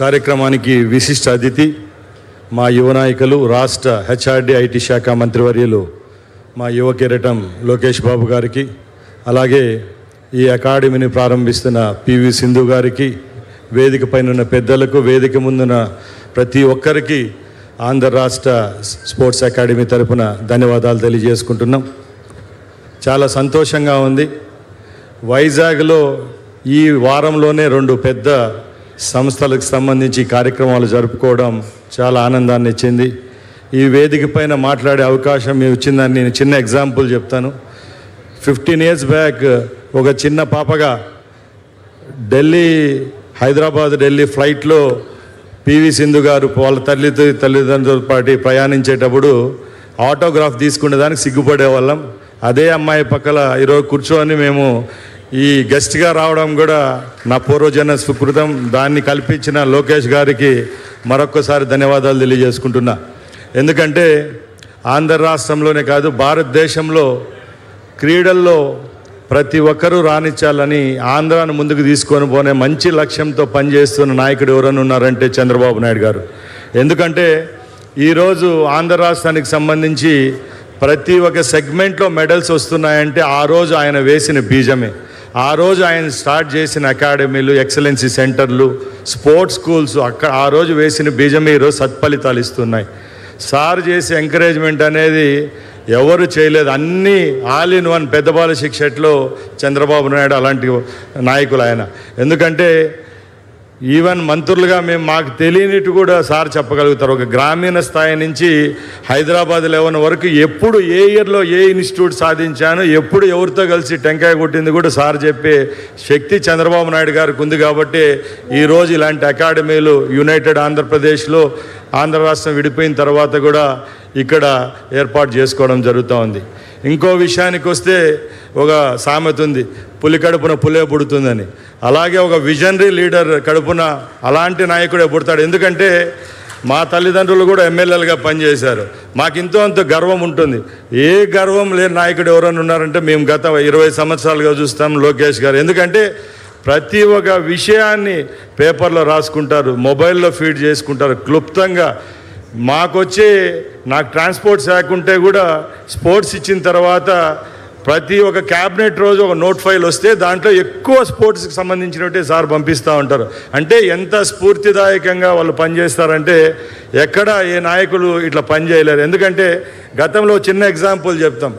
కార్యక్రమానికి విశిష్ట అతిథి మా యువ నాయకులు, రాష్ట్ర హెచ్ఆర్డి ఐటీ శాఖ మంత్రివర్యులు మా యువ కిరీటం లోకేష్ బాబు గారికి, అలాగే ఈ అకాడమీని ప్రారంభిస్తున్న పివి సింధు గారికి, వేదిక పైన ఉన్న పెద్దలకు, వేదిక ముందున్న ప్రతి ఒక్కరికి ఆంధ్ర రాష్ట్ర స్పోర్ట్స్ అకాడమీ తరపున ధన్యవాదాలు తెలియజేసుకుంటున్నాం. చాలా సంతోషంగా ఉంది. వైజాగ్లో ఈ వారంలోనే 2 పెద్ద సంస్థలకు సంబంధించి కార్యక్రమాలు జరుపుకోవడం చాలా ఆనందాన్ని ఇచ్చింది. ఈ వేదిక పైన మాట్లాడే అవకాశం మీకు ఇచ్చిందని నేను చిన్న ఎగ్జాంపుల్ చెప్తాను. 15 years బ్యాక్ ఒక చిన్న పాపగా హైదరాబాద్ ఢిల్లీ ఫ్లైట్లో పివి సింధు గారు వాళ్ళ తల్లిదండ్రులతో పాటు ప్రయాణించేటప్పుడు ఆటోగ్రాఫ్ తీసుకునేదానికి సిగ్గుపడేవాళ్ళం. అదే అమ్మాయి పక్కల ఈరోజు కూర్చొని మేము ఈ గెస్ట్గా రావడం కూడా నా పూర్వజన్మ సుకృతం. దాన్ని కల్పించిన లోకేష్ గారికి మరొక్కసారి ధన్యవాదాలు తెలియజేసుకుంటున్నా. ఎందుకంటే ఆంధ్ర రాష్ట్రంలోనే కాదు, భారతదేశంలో క్రీడల్లో ప్రతి ఒక్కరూ రాణించాలని ఆంధ్రాను ముందుకు తీసుకొని పోనే మంచి లక్ష్యంతో పనిచేస్తున్న నాయకుడు ఎవరైనా ఉన్నారంటే చంద్రబాబు నాయుడు గారు. ఎందుకంటే ఈరోజు ఆంధ్ర రాష్ట్రానికి సంబంధించి ప్రతి ఒక్క సెగ్మెంట్లో మెడల్స్ వస్తున్నాయంటే ఆ రోజు ఆయన వేసిన బీజమే. ఆ రోజు ఆయన స్టార్ట్ చేసిన అకాడమీలు, ఎక్సలెన్సీ సెంటర్లు, స్పోర్ట్స్ స్కూల్స్ ఆ రోజు వేసిన బీజమే ఈరోజు సత్ఫలితాలు ఇస్తున్నాయి. సార్ చేసే ఎంకరేజ్మెంట్ అనేది ఎవరు చేయలేదు. అన్నీ ఆల్ ఇన్ వన్ పెద్దబాల శిక్షట్లో చంద్రబాబు నాయుడు అలాంటి నాయకులు ఆయన. ఎందుకంటే ఈవెన్ మంత్రులుగా మాకు తెలియనిట్టు కూడా సార్ చెప్పగలుగుతారు. ఒక గ్రామీణ స్థాయి నుంచి హైదరాబాద్ లెవెల్ వరకు ఎప్పుడు ఏ ఇయర్లో ఏ ఇన్స్టిట్యూట్ సాధించాను, ఎప్పుడు ఎవరితో కలిసి టెంకాయ కొట్టింది కూడా సార్ చెప్పే శక్తి చంద్రబాబు నాయుడు గారికి ఉంది. కాబట్టి ఈరోజు ఇలాంటి అకాడమీలు యునైటెడ్ ఆంధ్రప్రదేశ్లో ఆంధ్ర రాష్ట్రం విడిపోయిన తర్వాత కూడా ఇక్కడ ఏర్పాటు చేసుకోవడం జరుగుతూ ఉంది. ఇంకో విషయానికి వస్తే ఒక సామెత ఉంది, పులి కడుపున పులే పుడుతుందని. అలాగే ఒక విజనరీ లీడర్ కడుపున అలాంటి నాయకుడే పుడతాడు. ఎందుకంటే మా తల్లిదండ్రులు కూడా ఎమ్మెల్యేలుగా పనిచేశారు. మాకు ఇంతో అంత గర్వం ఉంటుంది. ఏ గర్వం లేని నాయకుడు ఎవరైనా ఉన్నారంటే మేము గత 20 సంవత్సరాలుగా చూస్తాం లోకేష్ గారు. ఎందుకంటే ప్రతి ఒక్క విషయాన్ని పేపర్లో రాసుకుంటారు, మొబైల్లో ఫీడ్ చేసుకుంటారు క్లుప్తంగా. నాకు ట్రాన్స్పోర్ట్ శాఖ ఉంటే కూడా స్పోర్ట్స్ ఇచ్చిన తర్వాత ప్రతి ఒక్క క్యాబినెట్ రోజు ఒక నోట్ ఫైల్ వస్తే దాంట్లో ఎక్కువ స్పోర్ట్స్కి సంబంధించినట్టే సార్ పంపిస్తూ ఉంటారు. అంటే ఎంత స్ఫూర్తిదాయకంగా వాళ్ళు పనిచేస్తారంటే ఎక్కడ ఏ నాయకులు ఇట్లా పనిచేయలేరు. ఎందుకంటే గతంలో చిన్న ఎగ్జాంపుల్ చెప్తాం.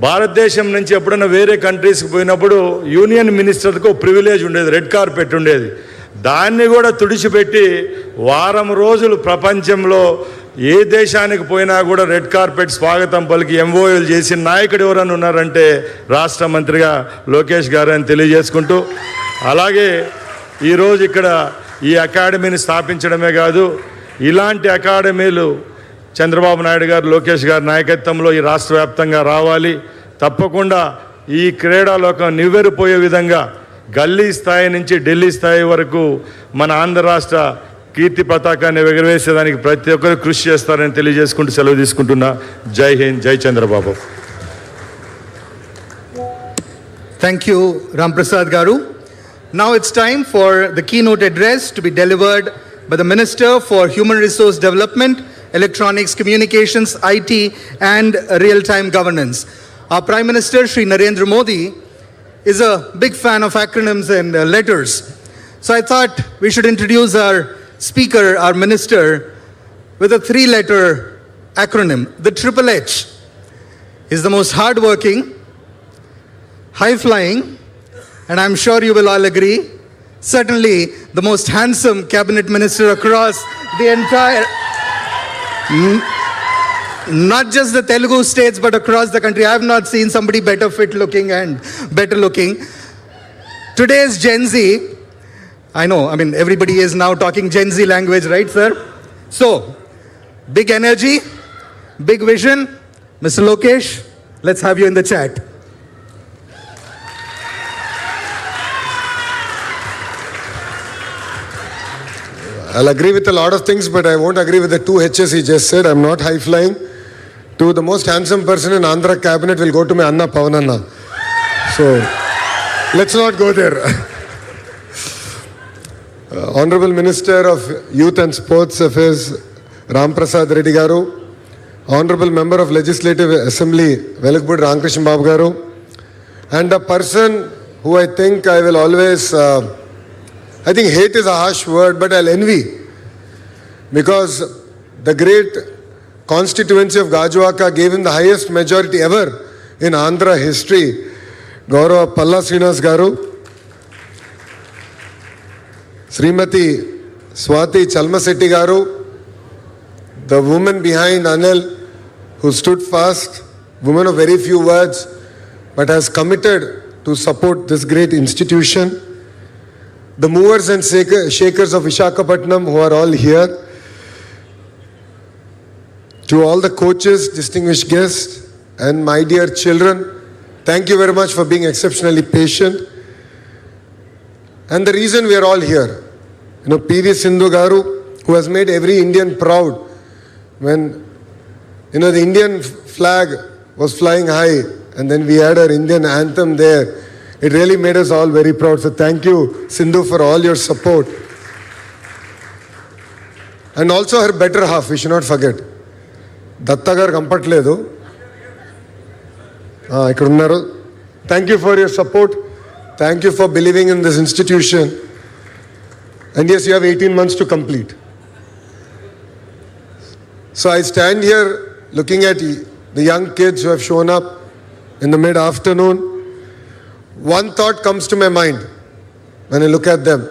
భారతదేశం నుంచి ఎప్పుడైనా వేరే కంట్రీస్కి పోయినప్పుడు యూనియన్ మినిస్టర్కి ఒక ప్రివిలేజ్ ఉండేది, రెడ్ కార్పెట్ ఉండేది. దాన్ని కూడా తుడిచిపెట్టి వారం రోజులు ప్రపంచంలో ఏ దేశానికి పోయినా కూడా రెడ్ కార్పెట్ స్వాగతం పలికి ఎంఓఏలు చేసిన నాయకుడు ఎవరైనా ఉన్నారంటే రాష్ట్ర మంత్రిగా లోకేష్ గారు అని తెలియజేసుకుంటూ, అలాగే ఈరోజు ఇక్కడ ఈ అకాడమీని స్థాపించడమే కాదు, ఇలాంటి అకాడమీలు చంద్రబాబు నాయుడు గారు, లోకేష్ గారి నాయకత్వంలో ఈ రాష్ట్ర వ్యాప్తంగా రావాలి. తప్పకుండా ఈ క్రీడాలోకం నివ్వెరపోయే విధంగా గల్లీ స్థాయి నుంచి ఢిల్లీ స్థాయి వరకు మన ఆంధ్ర రాష్ట్ర కీర్తి పతాకాన్ని ఎగరవేసేదానికి ప్రతి ఒక్కరు కృషి చేస్తారని తెలియజేసుకుంటూ సెలవు తీసుకుంటున్నా. జై హింద్, జై Chandrababu. Thank you, Ram Prasad Garu. Now it's time for the keynote address to be delivered by the Minister for Human Resource Development, Electronics, Communications, IT and Real-Time Governance. Our Prime Minister, Shri Narendra Modi, is a big fan of acronyms and letters. So I thought we should introduce our speaker, our minister, with a 3-letter acronym. The Triple H is the most hardworking, high-flying, and I'm sure you will all agree, certainly the most handsome cabinet minister across the entire, not just the Telugu states, but across the country. I have not seen somebody better fit looking and better looking. Today's Gen Z, I know, everybody is now talking Gen Z language, right, sir? So, big energy, big vision. Mr. Lokesh, let's have you in the chat. I'll agree with a lot of things, but I won't agree with the 2 H's he just said. I'm not high-flying. To the most handsome person in Andhra cabinet will go to my Anna Pavananna. So, let's not go there. Honorable Minister of Youth and Sports Affairs, Ram Prasad Reddy Garu, Honorable Member of Legislative Assembly, Velakpudi Ramakrishna Babu Garu, and a person who I think I will always, I think hate is a harsh word, but I'll envy, because the great constituency of Gajuwaka gave him the highest majority ever in Andhra history. Gaurav Palla Srinas Garu, Srimati Swati Chalmasetti Garu, the woman behind Anil, who stood fast, woman of very few words, but has committed to support this great institution. The movers and shakers of Visakhapatnam who are all here. To all the coaches, distinguished guests, and my dear children, thank you very much for being exceptionally patient. And the reason we are all here, PV Sindhu Garu, who has made every Indian proud when, the Indian flag was flying high and then we had our Indian anthem there. It really made us all very proud. So thank you, Sindhu, for all your support. And also her better half, we should not forget. Datta garu kampatledu. Ikkada unnaru. Thank you for your support. Thank you for believing in this institution. And yes, you have 18 months to complete. So I stand here looking at the young kids who have shown up in the mid-afternoon. One thought comes to my mind when I look at them.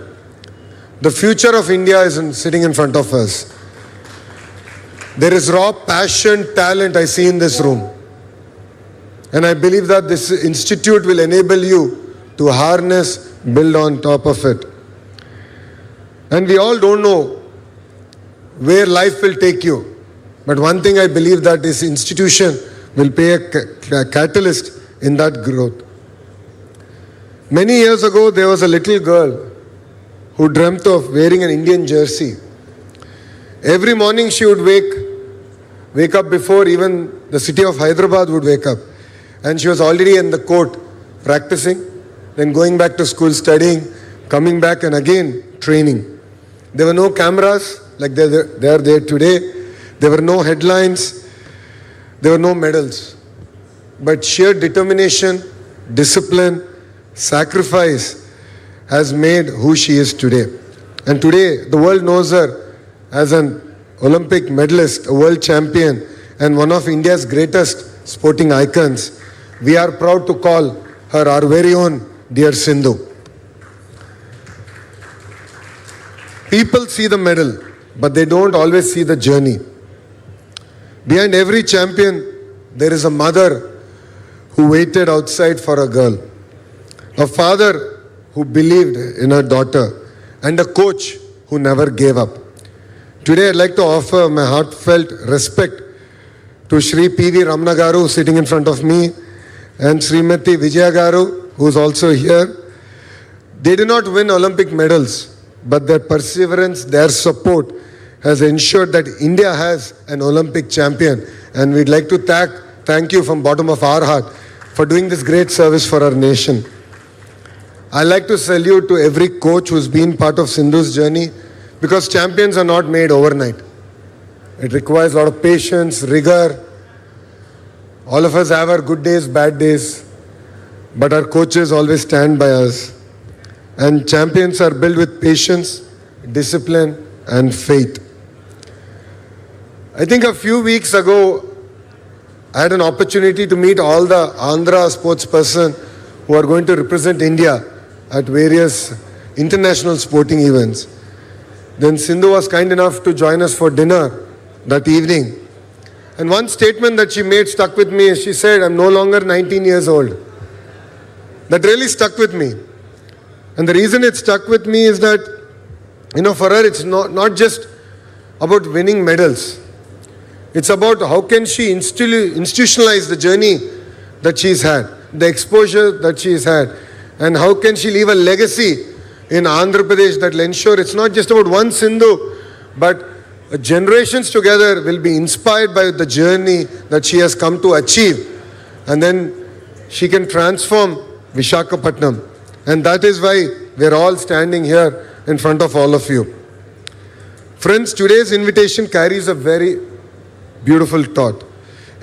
The future of India is sitting in front of us. There is raw passion, talent I see in this room. And I believe that this institute will enable you to harness, build on top of it. And we all don't know where life will take you. But one thing I believe, that this institution will play a catalyst in that growth. Many years ago, there was a little girl who dreamt of wearing an Indian jersey. Every morning she would wake up before even the city of Hyderabad would wake up. And she was already in the court practicing, then going back to school studying, coming back and again training. There were no cameras like they are there today. There were no headlines. There were no medals. But sheer determination, discipline, sacrifice has made who she is today. And today, the world knows her as an Olympic medalist, a world champion, and one of India's greatest sporting icons. We are proud to call her our very own dear Sindhu. People see the medal, but they don't always see the journey. Behind every champion, there is a mother who waited outside for a girl, a father who believed in her daughter, and a coach who never gave up. Today, I'd like to offer my heartfelt respect to Shri P.V. Ramana Garu, sitting in front of me, and Srimati Vijaya Garu, who is also here. They did not win Olympic medals, but their perseverance, their support has ensured that India has an Olympic champion. And we'd like to thank you from bottom of our heart for doing this great service for our nation. I'd like to salute to every coach who's been part of Sindhu's journey, because champions are not made overnight. It requires a lot of patience, rigor. All of us have our good days, bad days, but our coaches always stand by us. And champions are built with patience, discipline, and faith. I think a few weeks ago, I had an opportunity to meet all the Andhra sportspersons who are going to represent India at various international sporting events. Then Sindhu was kind enough to join us for dinner that evening. And one statement that she made stuck with me. She said, "I'm no longer 19 years old." That really stuck with me. And the reason it stuck with me is that, for her, it's not just about winning medals. It's about how can she institutionalize the journey that she's had, the exposure that she's had, and how can she leave a legacy in Andhra Pradesh that will ensure it's not just about one Sindhu, but generations together will be inspired by the journey that she has come to achieve. And then she can transform Visakhapatnam. And that is why we're all standing here in front of all of you. Friends, today's invitation carries a very beautiful thought.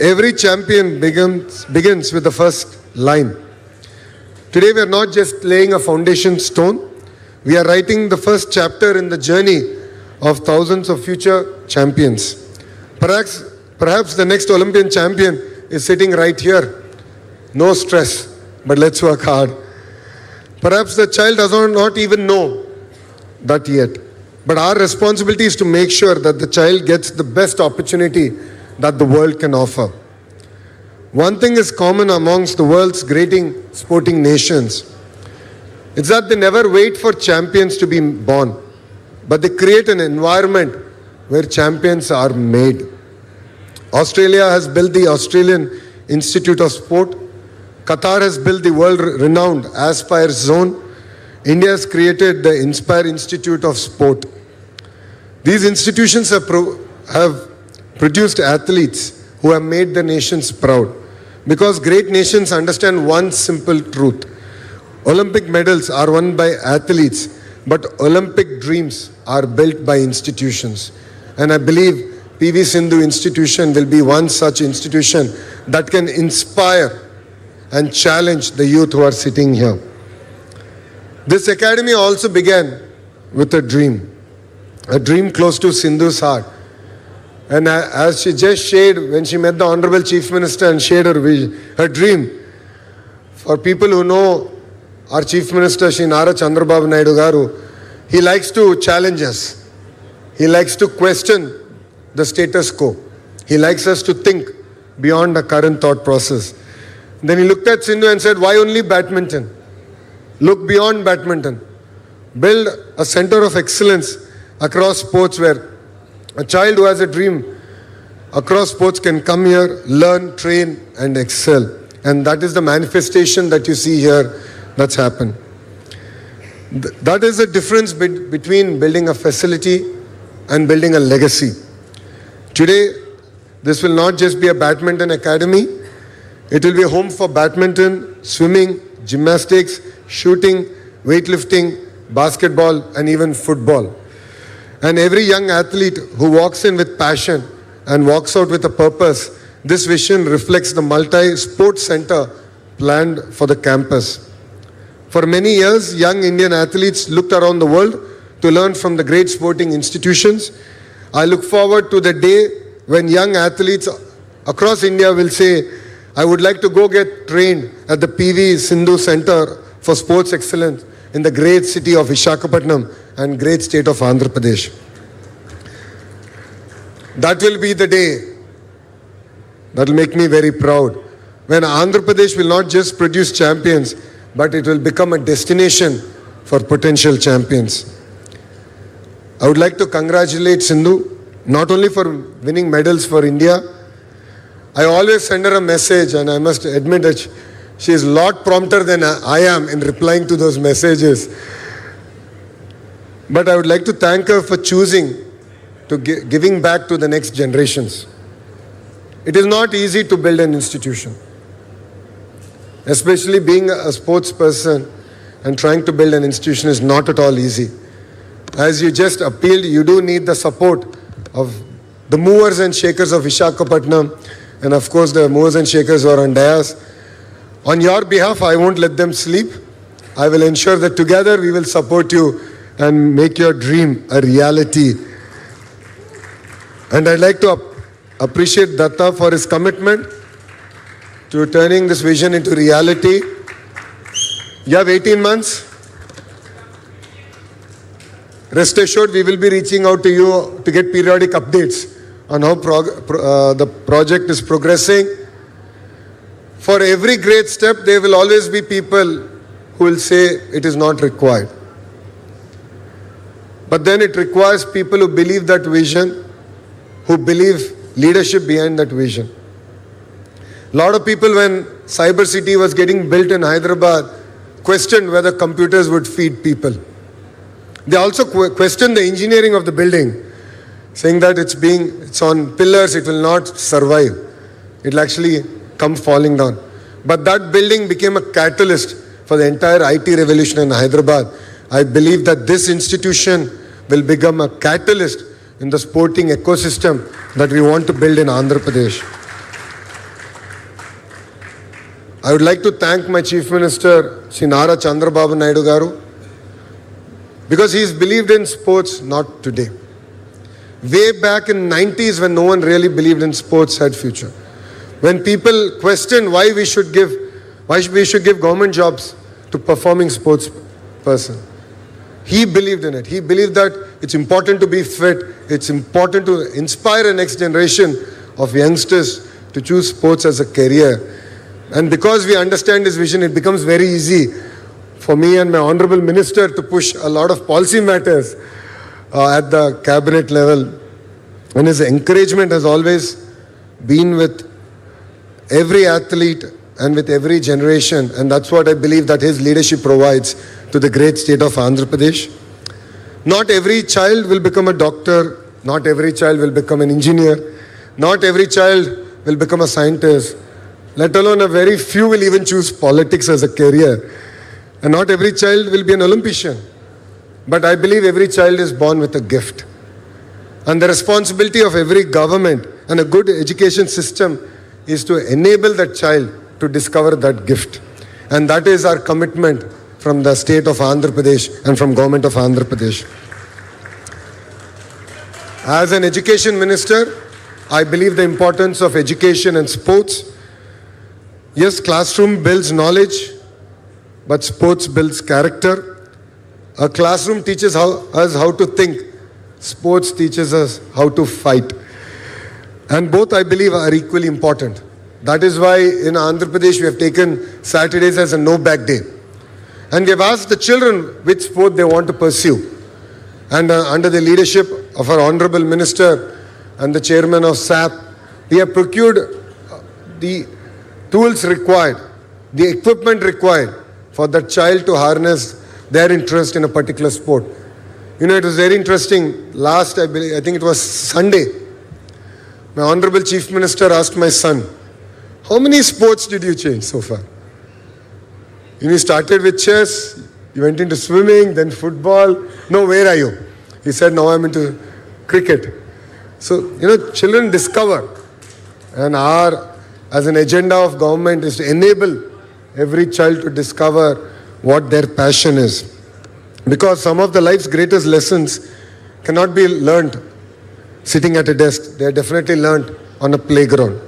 Every champion begins with the first line. Today we are not just laying a foundation stone, we are writing the first chapter in the journey of thousands of future champions. Perhaps the next Olympian champion is sitting right here. No stress, but let's work hard. Perhaps the child does not even know that yet. But our responsibility is to make sure that the child gets the best opportunity that the world can offer. One thing is common amongst the world's great sporting nations. It's that they never wait for champions to be born, but they create an environment where champions are made. Australia has built the Australian Institute of Sport. Qatar has built the world-renowned Aspire Zone. India has created the Inspire Institute of Sport. These institutions have produced athletes who have made the nations proud. Because great nations understand one simple truth. Olympic medals are won by athletes, but Olympic dreams are built by institutions. And I believe PV Sindhu Institution will be one such institution that can inspire and challenge the youth who are sitting here. This academy also began with a dream close to Sindhu's heart. And as she just shared when she met the Honorable Chief Minister and shared her dream, for people who know our Chief Minister, Shri Nara Chandrababu Naidu Garu, he likes to challenge us. He likes to question the status quo. He likes us to think beyond the current thought process. Then he looked at Sindhu and said, why only badminton? Look beyond badminton. Build a center of excellence across sports where a child who has a dream across sports can come here, learn, train, and excel. And that is the manifestation that you see here that's happened. That is the difference between building a facility and building a legacy. Today, this will not just be a badminton academy. It will be a home for badminton, swimming, gymnastics, shooting, weightlifting, basketball, and even football. And every young athlete who walks in with passion and walks out with a purpose, this vision reflects the multi-sport center planned for the campus. For many years, young Indian athletes looked around the world to learn from the great sporting institutions. I look forward to the day when young athletes across India will say, I would like to go get trained at the PV Sindhu Center for Sports Excellence in the great city of Visakhapatnam and great state of Andhra Pradesh. That will be the day that will make me very proud, when Andhra Pradesh will not just produce champions, but it will become a destination for potential champions. I would like to congratulate Sindhu, not only for winning medals for India. I always send her a message, and I must admit that she is a lot prompter than I am in replying to those messages. But I would like to thank her for choosing to giving back to the next generations. It is not easy to build an institution, especially being a sports person and trying to build an institution is not at all easy. As you just appealed, you do need the support of the movers and shakers of Visakhapatnam, and of course the movers and shakers who are on dais. On your behalf, I won't let them sleep. I will ensure that together we will support you and make your dream a reality. And I'd like to appreciate Datta for his commitment to turning this vision into reality. You have 18 months. Rest assured, we will be reaching out to you to get periodic updates on how the project is progressing. For every great step, there will always be people who will say it is not required. But then it requires people who believe that vision, who believe leadership behind that vision. A lot of people, when Cyber City was getting built in Hyderabad, questioned whether computers would feed people. They also questioned the engineering of the building, saying that it's on pillars, it will not survive. It will actually come falling down. But that building became a catalyst for the entire IT revolution in Hyderabad. I believe that this institution will become a catalyst in the sporting ecosystem that we want to build in Andhra Pradesh. I would like to thank my Chief Minister, Shri Nara Chandrababu Naidu Garu, because he's believed in sports not today. Way back in 90s, when no one really believed in sports had future. When people questioned why we should give government jobs to performing sports person. He believed in it. He believed that it's important to be fit. It's important to inspire the next generation of youngsters to choose sports as a career. And because we understand his vision, it becomes very easy for me and my Honorable Minister to push a lot of policy matters at the cabinet level. And his encouragement has always been with every athlete and with every generation. And that's what I believe that his leadership provides to the great state of Andhra Pradesh. Not every child will become a doctor. Not every child will become an engineer. Not every child will become a scientist. Let alone a very few will even choose politics as a career. And not every child will be an Olympian. But I believe every child is born with a gift. And the responsibility of every government and a good education system is to enable that child to discover that gift. And that is our commitment from the state of Andhra Pradesh and from government of Andhra Pradesh. As an education minister, I believe the importance of education and sports. Yes, classroom builds knowledge, but sports builds character. A classroom teaches us how to think. Sports teaches us how to fight. And both, I believe, are equally important. That is why in Andhra Pradesh we have taken Saturdays as a no-back day. And we have asked the children which sport they want to pursue. And under the leadership of our Honorable Minister and the Chairman of SAP, we have procured the tools required, the equipment required for that child to harness their interest in a particular sport. You know, it was very interesting. I think it was Sunday, my Honorable Chief Minister asked my son, how many sports did you change so far? You started with chess, you went into swimming, then football. No, where are you? He said, now I'm into cricket. So, children discover. And as an agenda of government, is to enable every child to discover what their passion is. Because some of the life's greatest lessons cannot be learned sitting at a desk. They are definitely learned on a playground.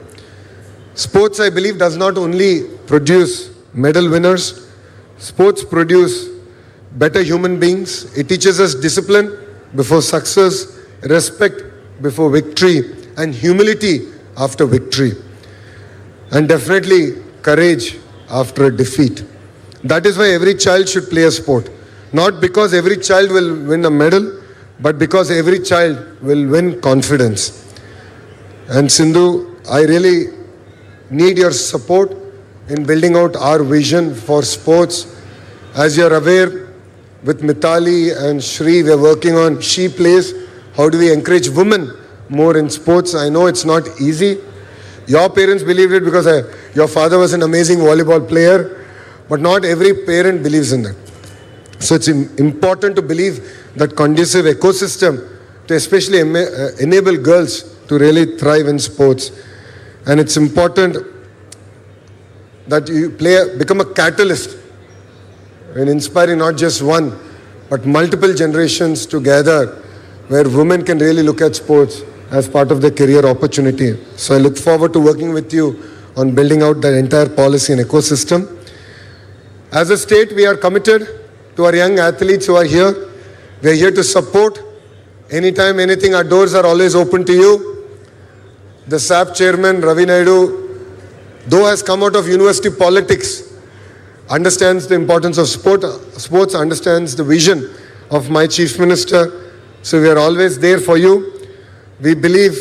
Sports, I believe, does not only produce medal winners. Sports produce better human beings. It teaches us discipline before success, respect before victory, and humility after victory. And definitely courage after a defeat. That is why every child should play a sport. Not because every child will win a medal, but because every child will win confidence. And Sindhu, I really need your support in building out our vision for sports. As you're aware, with Mitali and Shri, we're working on She Plays. How do we encourage women more in sports? I know it's not easy. Your parents believed it because your father was an amazing volleyball player, but not every parent believes in that. So it's important to believe that conducive ecosystem to especially enable girls to really thrive in sports. And it's important that you become a catalyst in inspiring not just one, but multiple generations together, where women can really look at sports as part of their career opportunity. So I look forward to working with you on building out that entire policy and ecosystem. As a state, we are committed to our young athletes who are here. We are here to support. Anytime, anything, our doors are always open to you. The SAP chairman, Ravi Naidu, though has come out of university politics, understands the importance of sports, understands the vision of my chief minister. So we are always there for you. We believe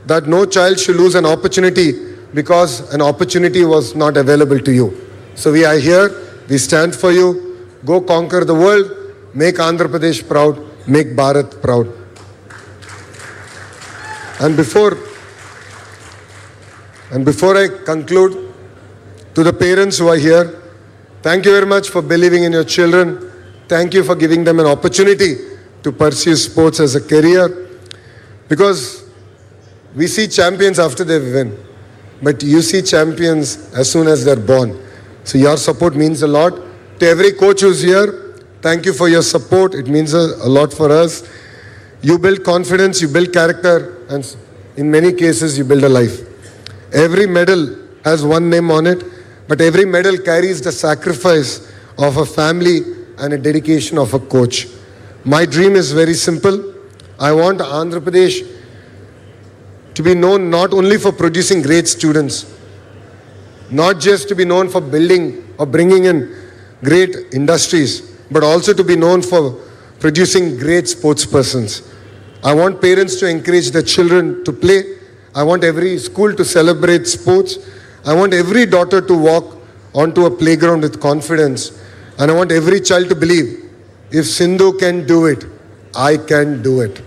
that no child should lose an opportunity because an opportunity was not available to you. So we are here. We stand for you. Go conquer the world. Make Andhra Pradesh proud. Make Bharat proud. And before I conclude, to the parents who are here, thank you very much for believing in your children. Thank you for giving them an opportunity to pursue sports as a career. Because we see champions after they win, but you see champions as soon as they're born. So your support means a lot. To every coach who's here, thank you for your support. It means a lot for us. You build confidence, you build character, and in many cases, you build a life. Every medal has one name on it, but every medal carries the sacrifice of a family and a dedication of a coach. My dream is very simple. I want Andhra Pradesh to be known not only for producing great students, not just to be known for building or bringing in great industries, but also to be known for producing great sports persons. I want parents to encourage their children to play. I want every school to celebrate sports. I want every daughter to walk onto a playground with confidence. And I want every child to believe, if Sindhu can do it, I can do it.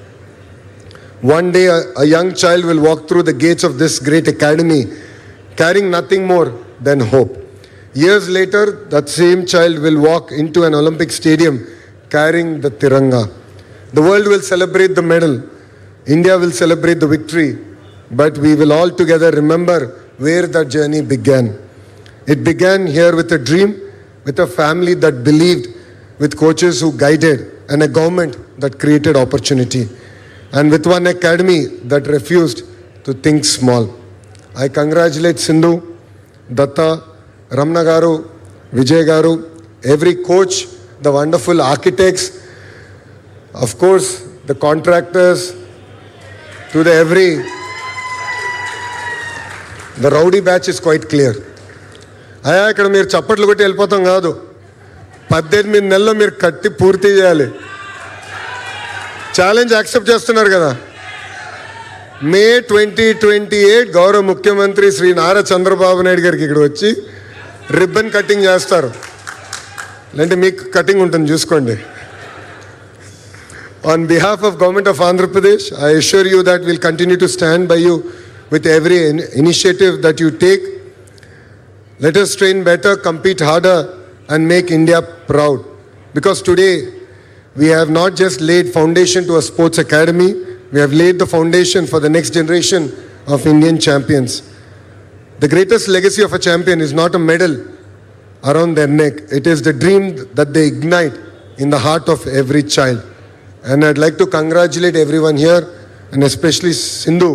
One day a young child will walk through the gates of this great academy carrying nothing more than hope. Years later, that same child will walk into an Olympic stadium carrying the Tiranga. The world will celebrate the medal. India will celebrate the victory. But we will all together remember where that journey began. It began here with a dream, with a family that believed, with coaches who guided, and a government that created opportunity, and with one academy that refused to think small. I congratulate Sindhu, Datta, Ramna Garu, Vijay Garu, every coach, the wonderful architects, of course, the contractors, to the rowdy batch is quite clear. అయ్యా ఇక్కడ మీరు చప్పట్లు కొట్టి వెళ్ళిపోతాం కాదు, 18 నెలల్లో మీరు కట్టి పూర్తి చేయాలి. ఛాలెంజ్ యాక్సెప్ట్ చేస్తున్నారు కదా. మే 2028 గౌరవ ముఖ్యమంత్రి శ్రీ నారా చంద్రబాబు నాయుడు గారికి ఇక్కడ వచ్చి రిబ్బన్ కటింగ్ చేస్తారు. లేదంటే మీకు కటింగ్ ఉంటుంది చూసుకోండి. On behalf of Government of Andhra Pradesh, I assure you that we'll continue to stand by you with every initiative that you take. Let us train better, compete harder, and make India proud. Because today, we have not just laid foundation to a sports academy, we have laid the foundation for the next generation of Indian champions. The greatest legacy of a champion is not a medal around their neck. It is the dream that they ignite in the heart of every child. And I'd like to congratulate everyone here, and especially Sindhu,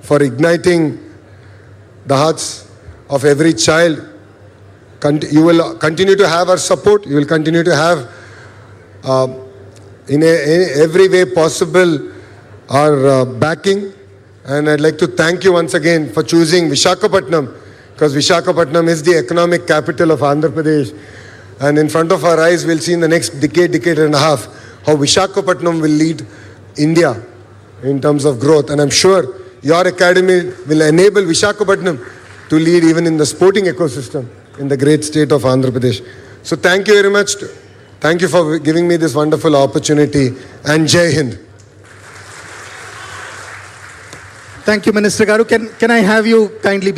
for igniting the hearts of every child. You will continue to have our support. You will continue to have, in every way possible, our backing. And I'd like to thank you once again for choosing Visakhapatnam, because Visakhapatnam is the economic capital of Andhra Pradesh. And in front of our eyes, we'll see in the next decade and a half, how Visakhapatnam will lead India in terms of growth. And I'm sure your academy will enable Visakhapatnam to lead even in the sporting ecosystem in the great state of Andhra Pradesh. So thank you very much. Thank you for giving me this wonderful opportunity. And Jai Hind. Thank you, Minister Garu. Can I have you kindly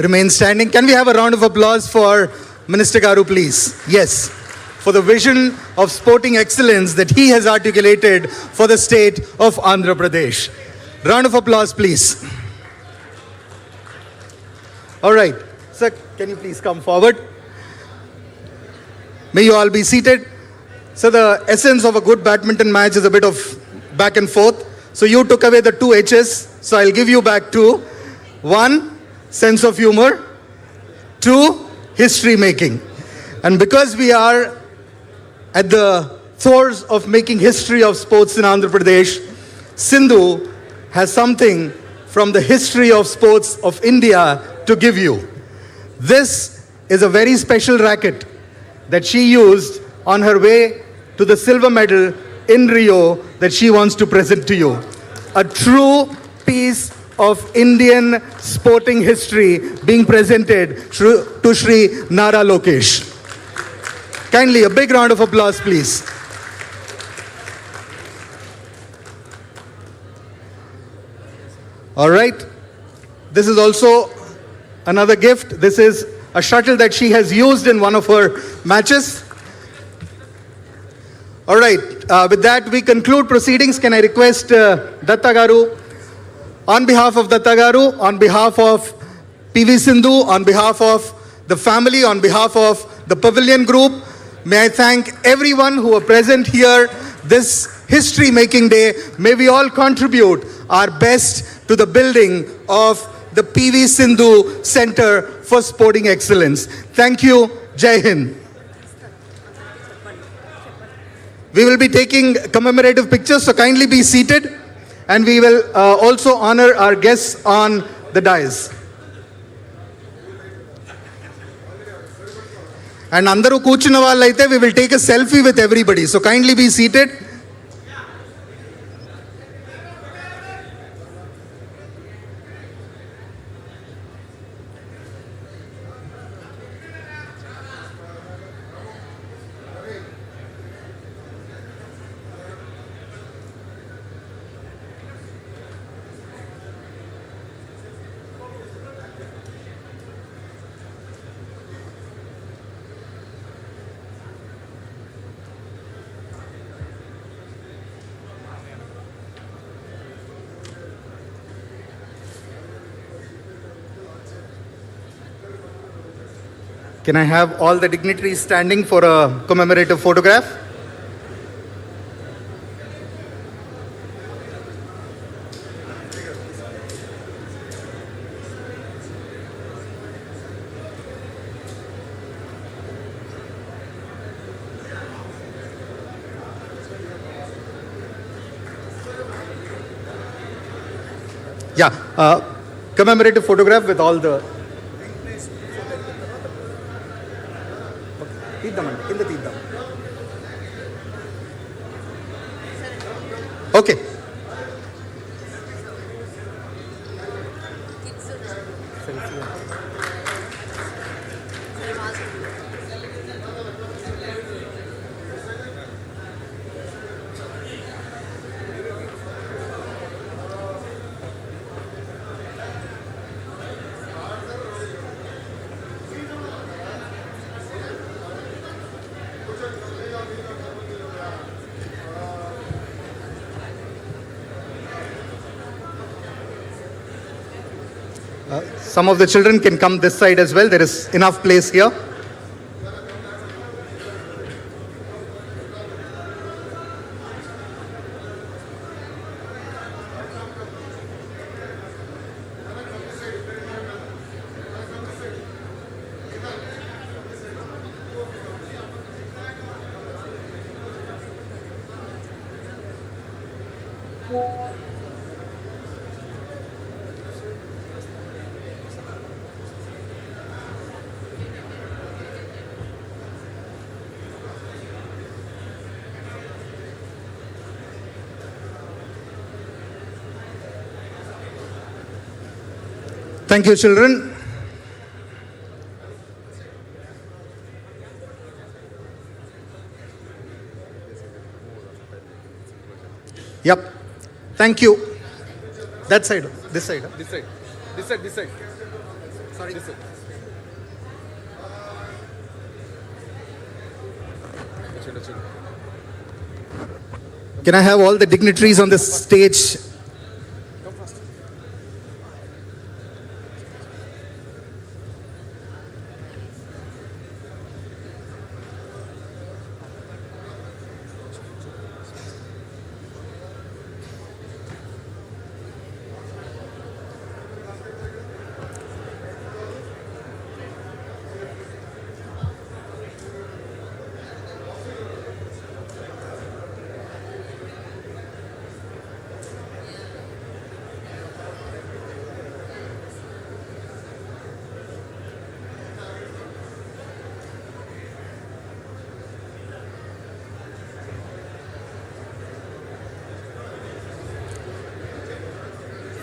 remain standing? Can we have a round of applause for Minister Garu, please? Yes, for the vision of sporting excellence that he has articulated for the state of Andhra Pradesh. Round of applause, please. All right. Sir, can you please come forward? May you all be seated. So the essence of a good badminton match is a bit of back and forth. So you took away the 2 H's. So I'll give you back 2. 1, sense of humor. 2, history making. And because we are at the throes of making history of sports in Andhra Pradesh, Sindhu has something from the history of sports of India to give you. This is a very special racket that she used on her way to the silver medal in Rio that she wants to present to you. A true piece of Indian sporting history being presented to Shri Nara Lokesh. Kindly, a big round of applause, please. All right. This is also another gift. This is a shuttle that she has used in one of her matches. All right. with that, we conclude proceedings. Can I request Datta Garu, on behalf of Datta Garu, on behalf of PV Sindhu, on behalf of the family, on behalf of the Pavilion Group, may I thank everyone who are present here this history-making day. May we all contribute our best to the building of the PV Sindhu Center for Sporting Excellence. Thank you. Jai Hind. We will be taking commemorative pictures, so kindly be seated. And we will also honor our guests on the dais. And andaru కూర్చున్న వాళ్ళైతే we will take a selfie with everybody. So kindly be seated. Can I have all the dignitaries standing for a commemorative photograph? Yeah, commemorative photograph with all the తీద్దామండి కింద తీద్దాం okay Some of the children can come this side as well. There is enough place here. Thank you, children. Yep. Thank you. That side. This side. This side. This side. This side. Sorry. This side. Can I have all the dignitaries on the stage?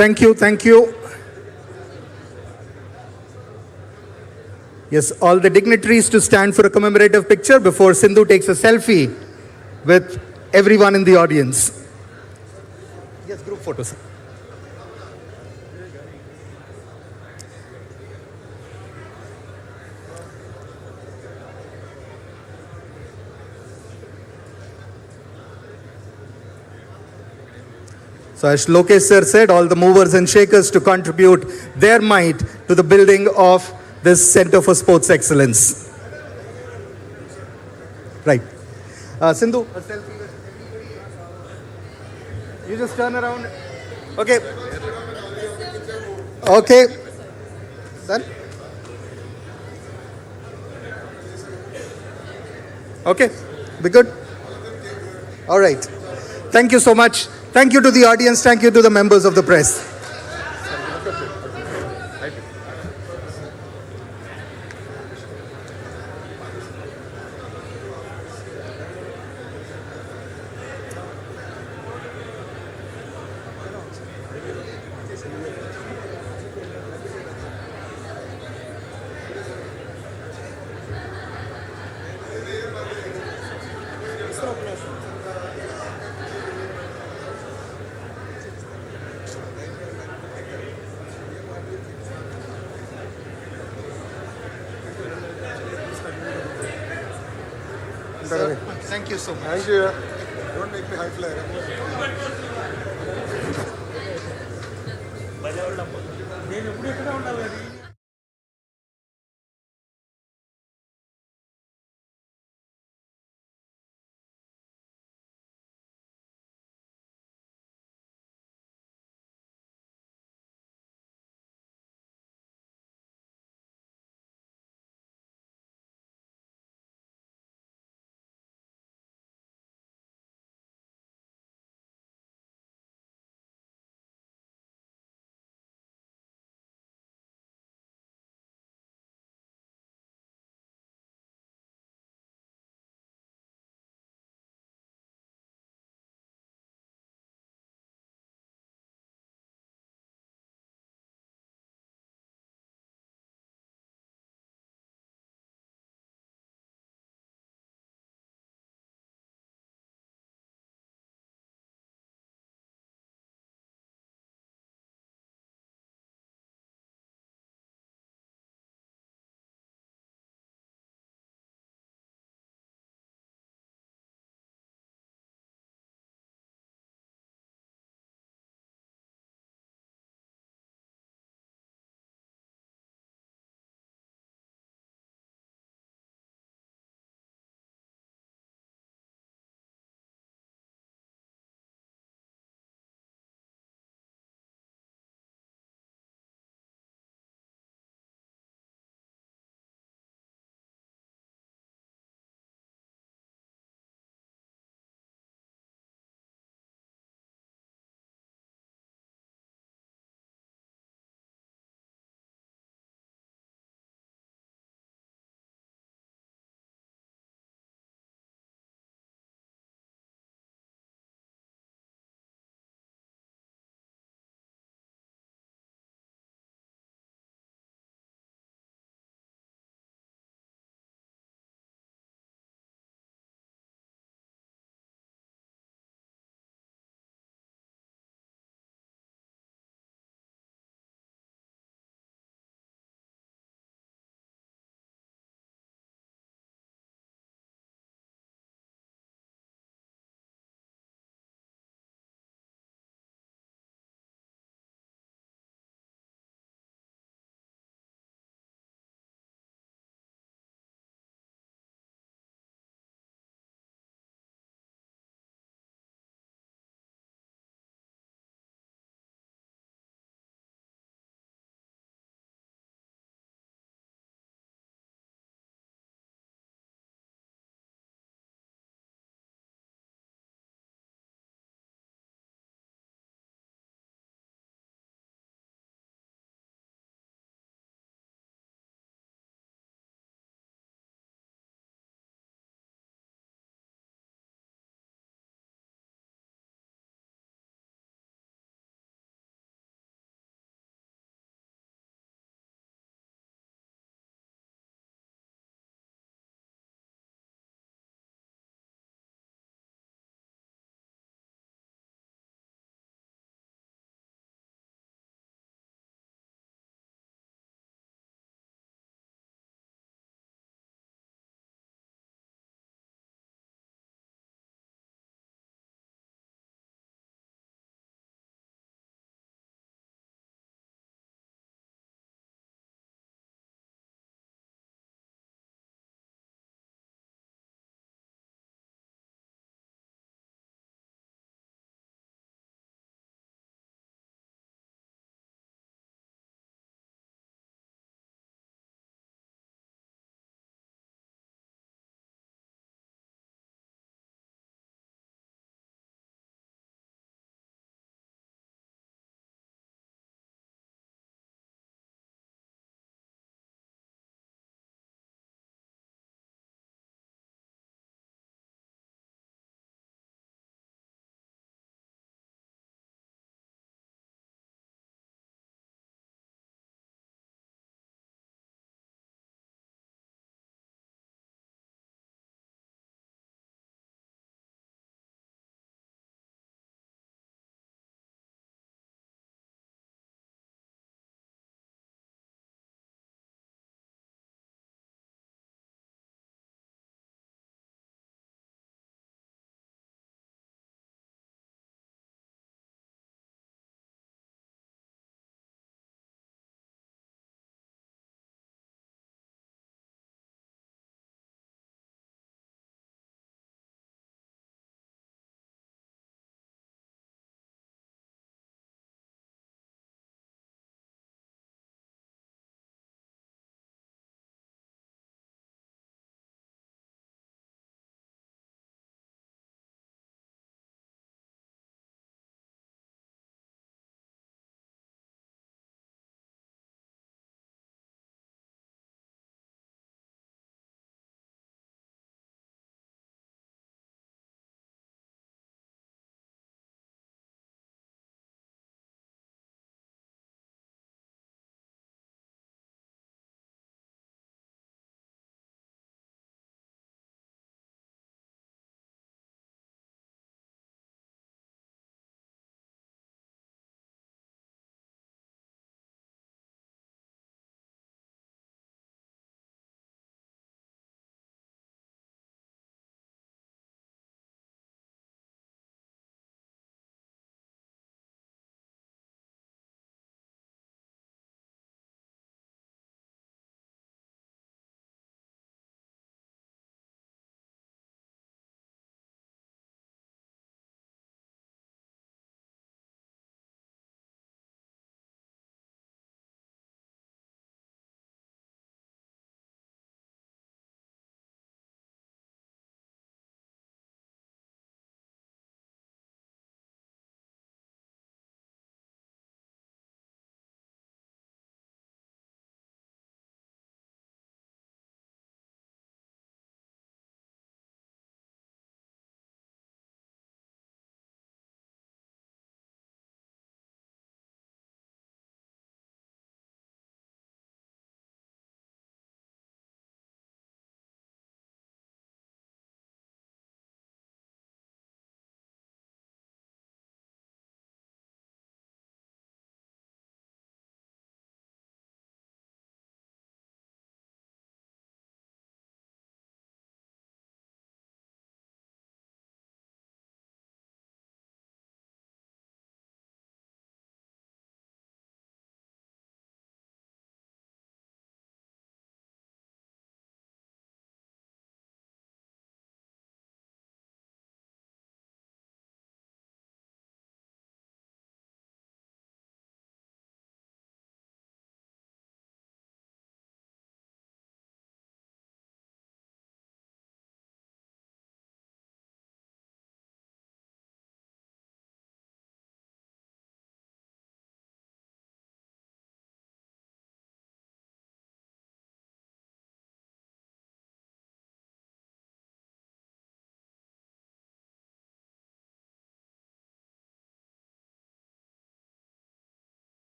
Thank you, thank you. Yes, all the dignitaries to stand for a commemorative picture before Sindhu takes a selfie with everyone in the audience. Yes, group photos. So as Lokesh sir said, all the movers and shakers to contribute their might to the building of this Center for Sports Excellence. Right. Sindhu, a selfie. You just turn around. Okay. Okay. Son? Okay. Be good? All right. Thank you so much. Thank you to the audience. Thank you to the members of the press. Thank you so much. Thank you. Don't make me high flyer. నేను ఎప్పుడు ఎక్కడ ఉండాలి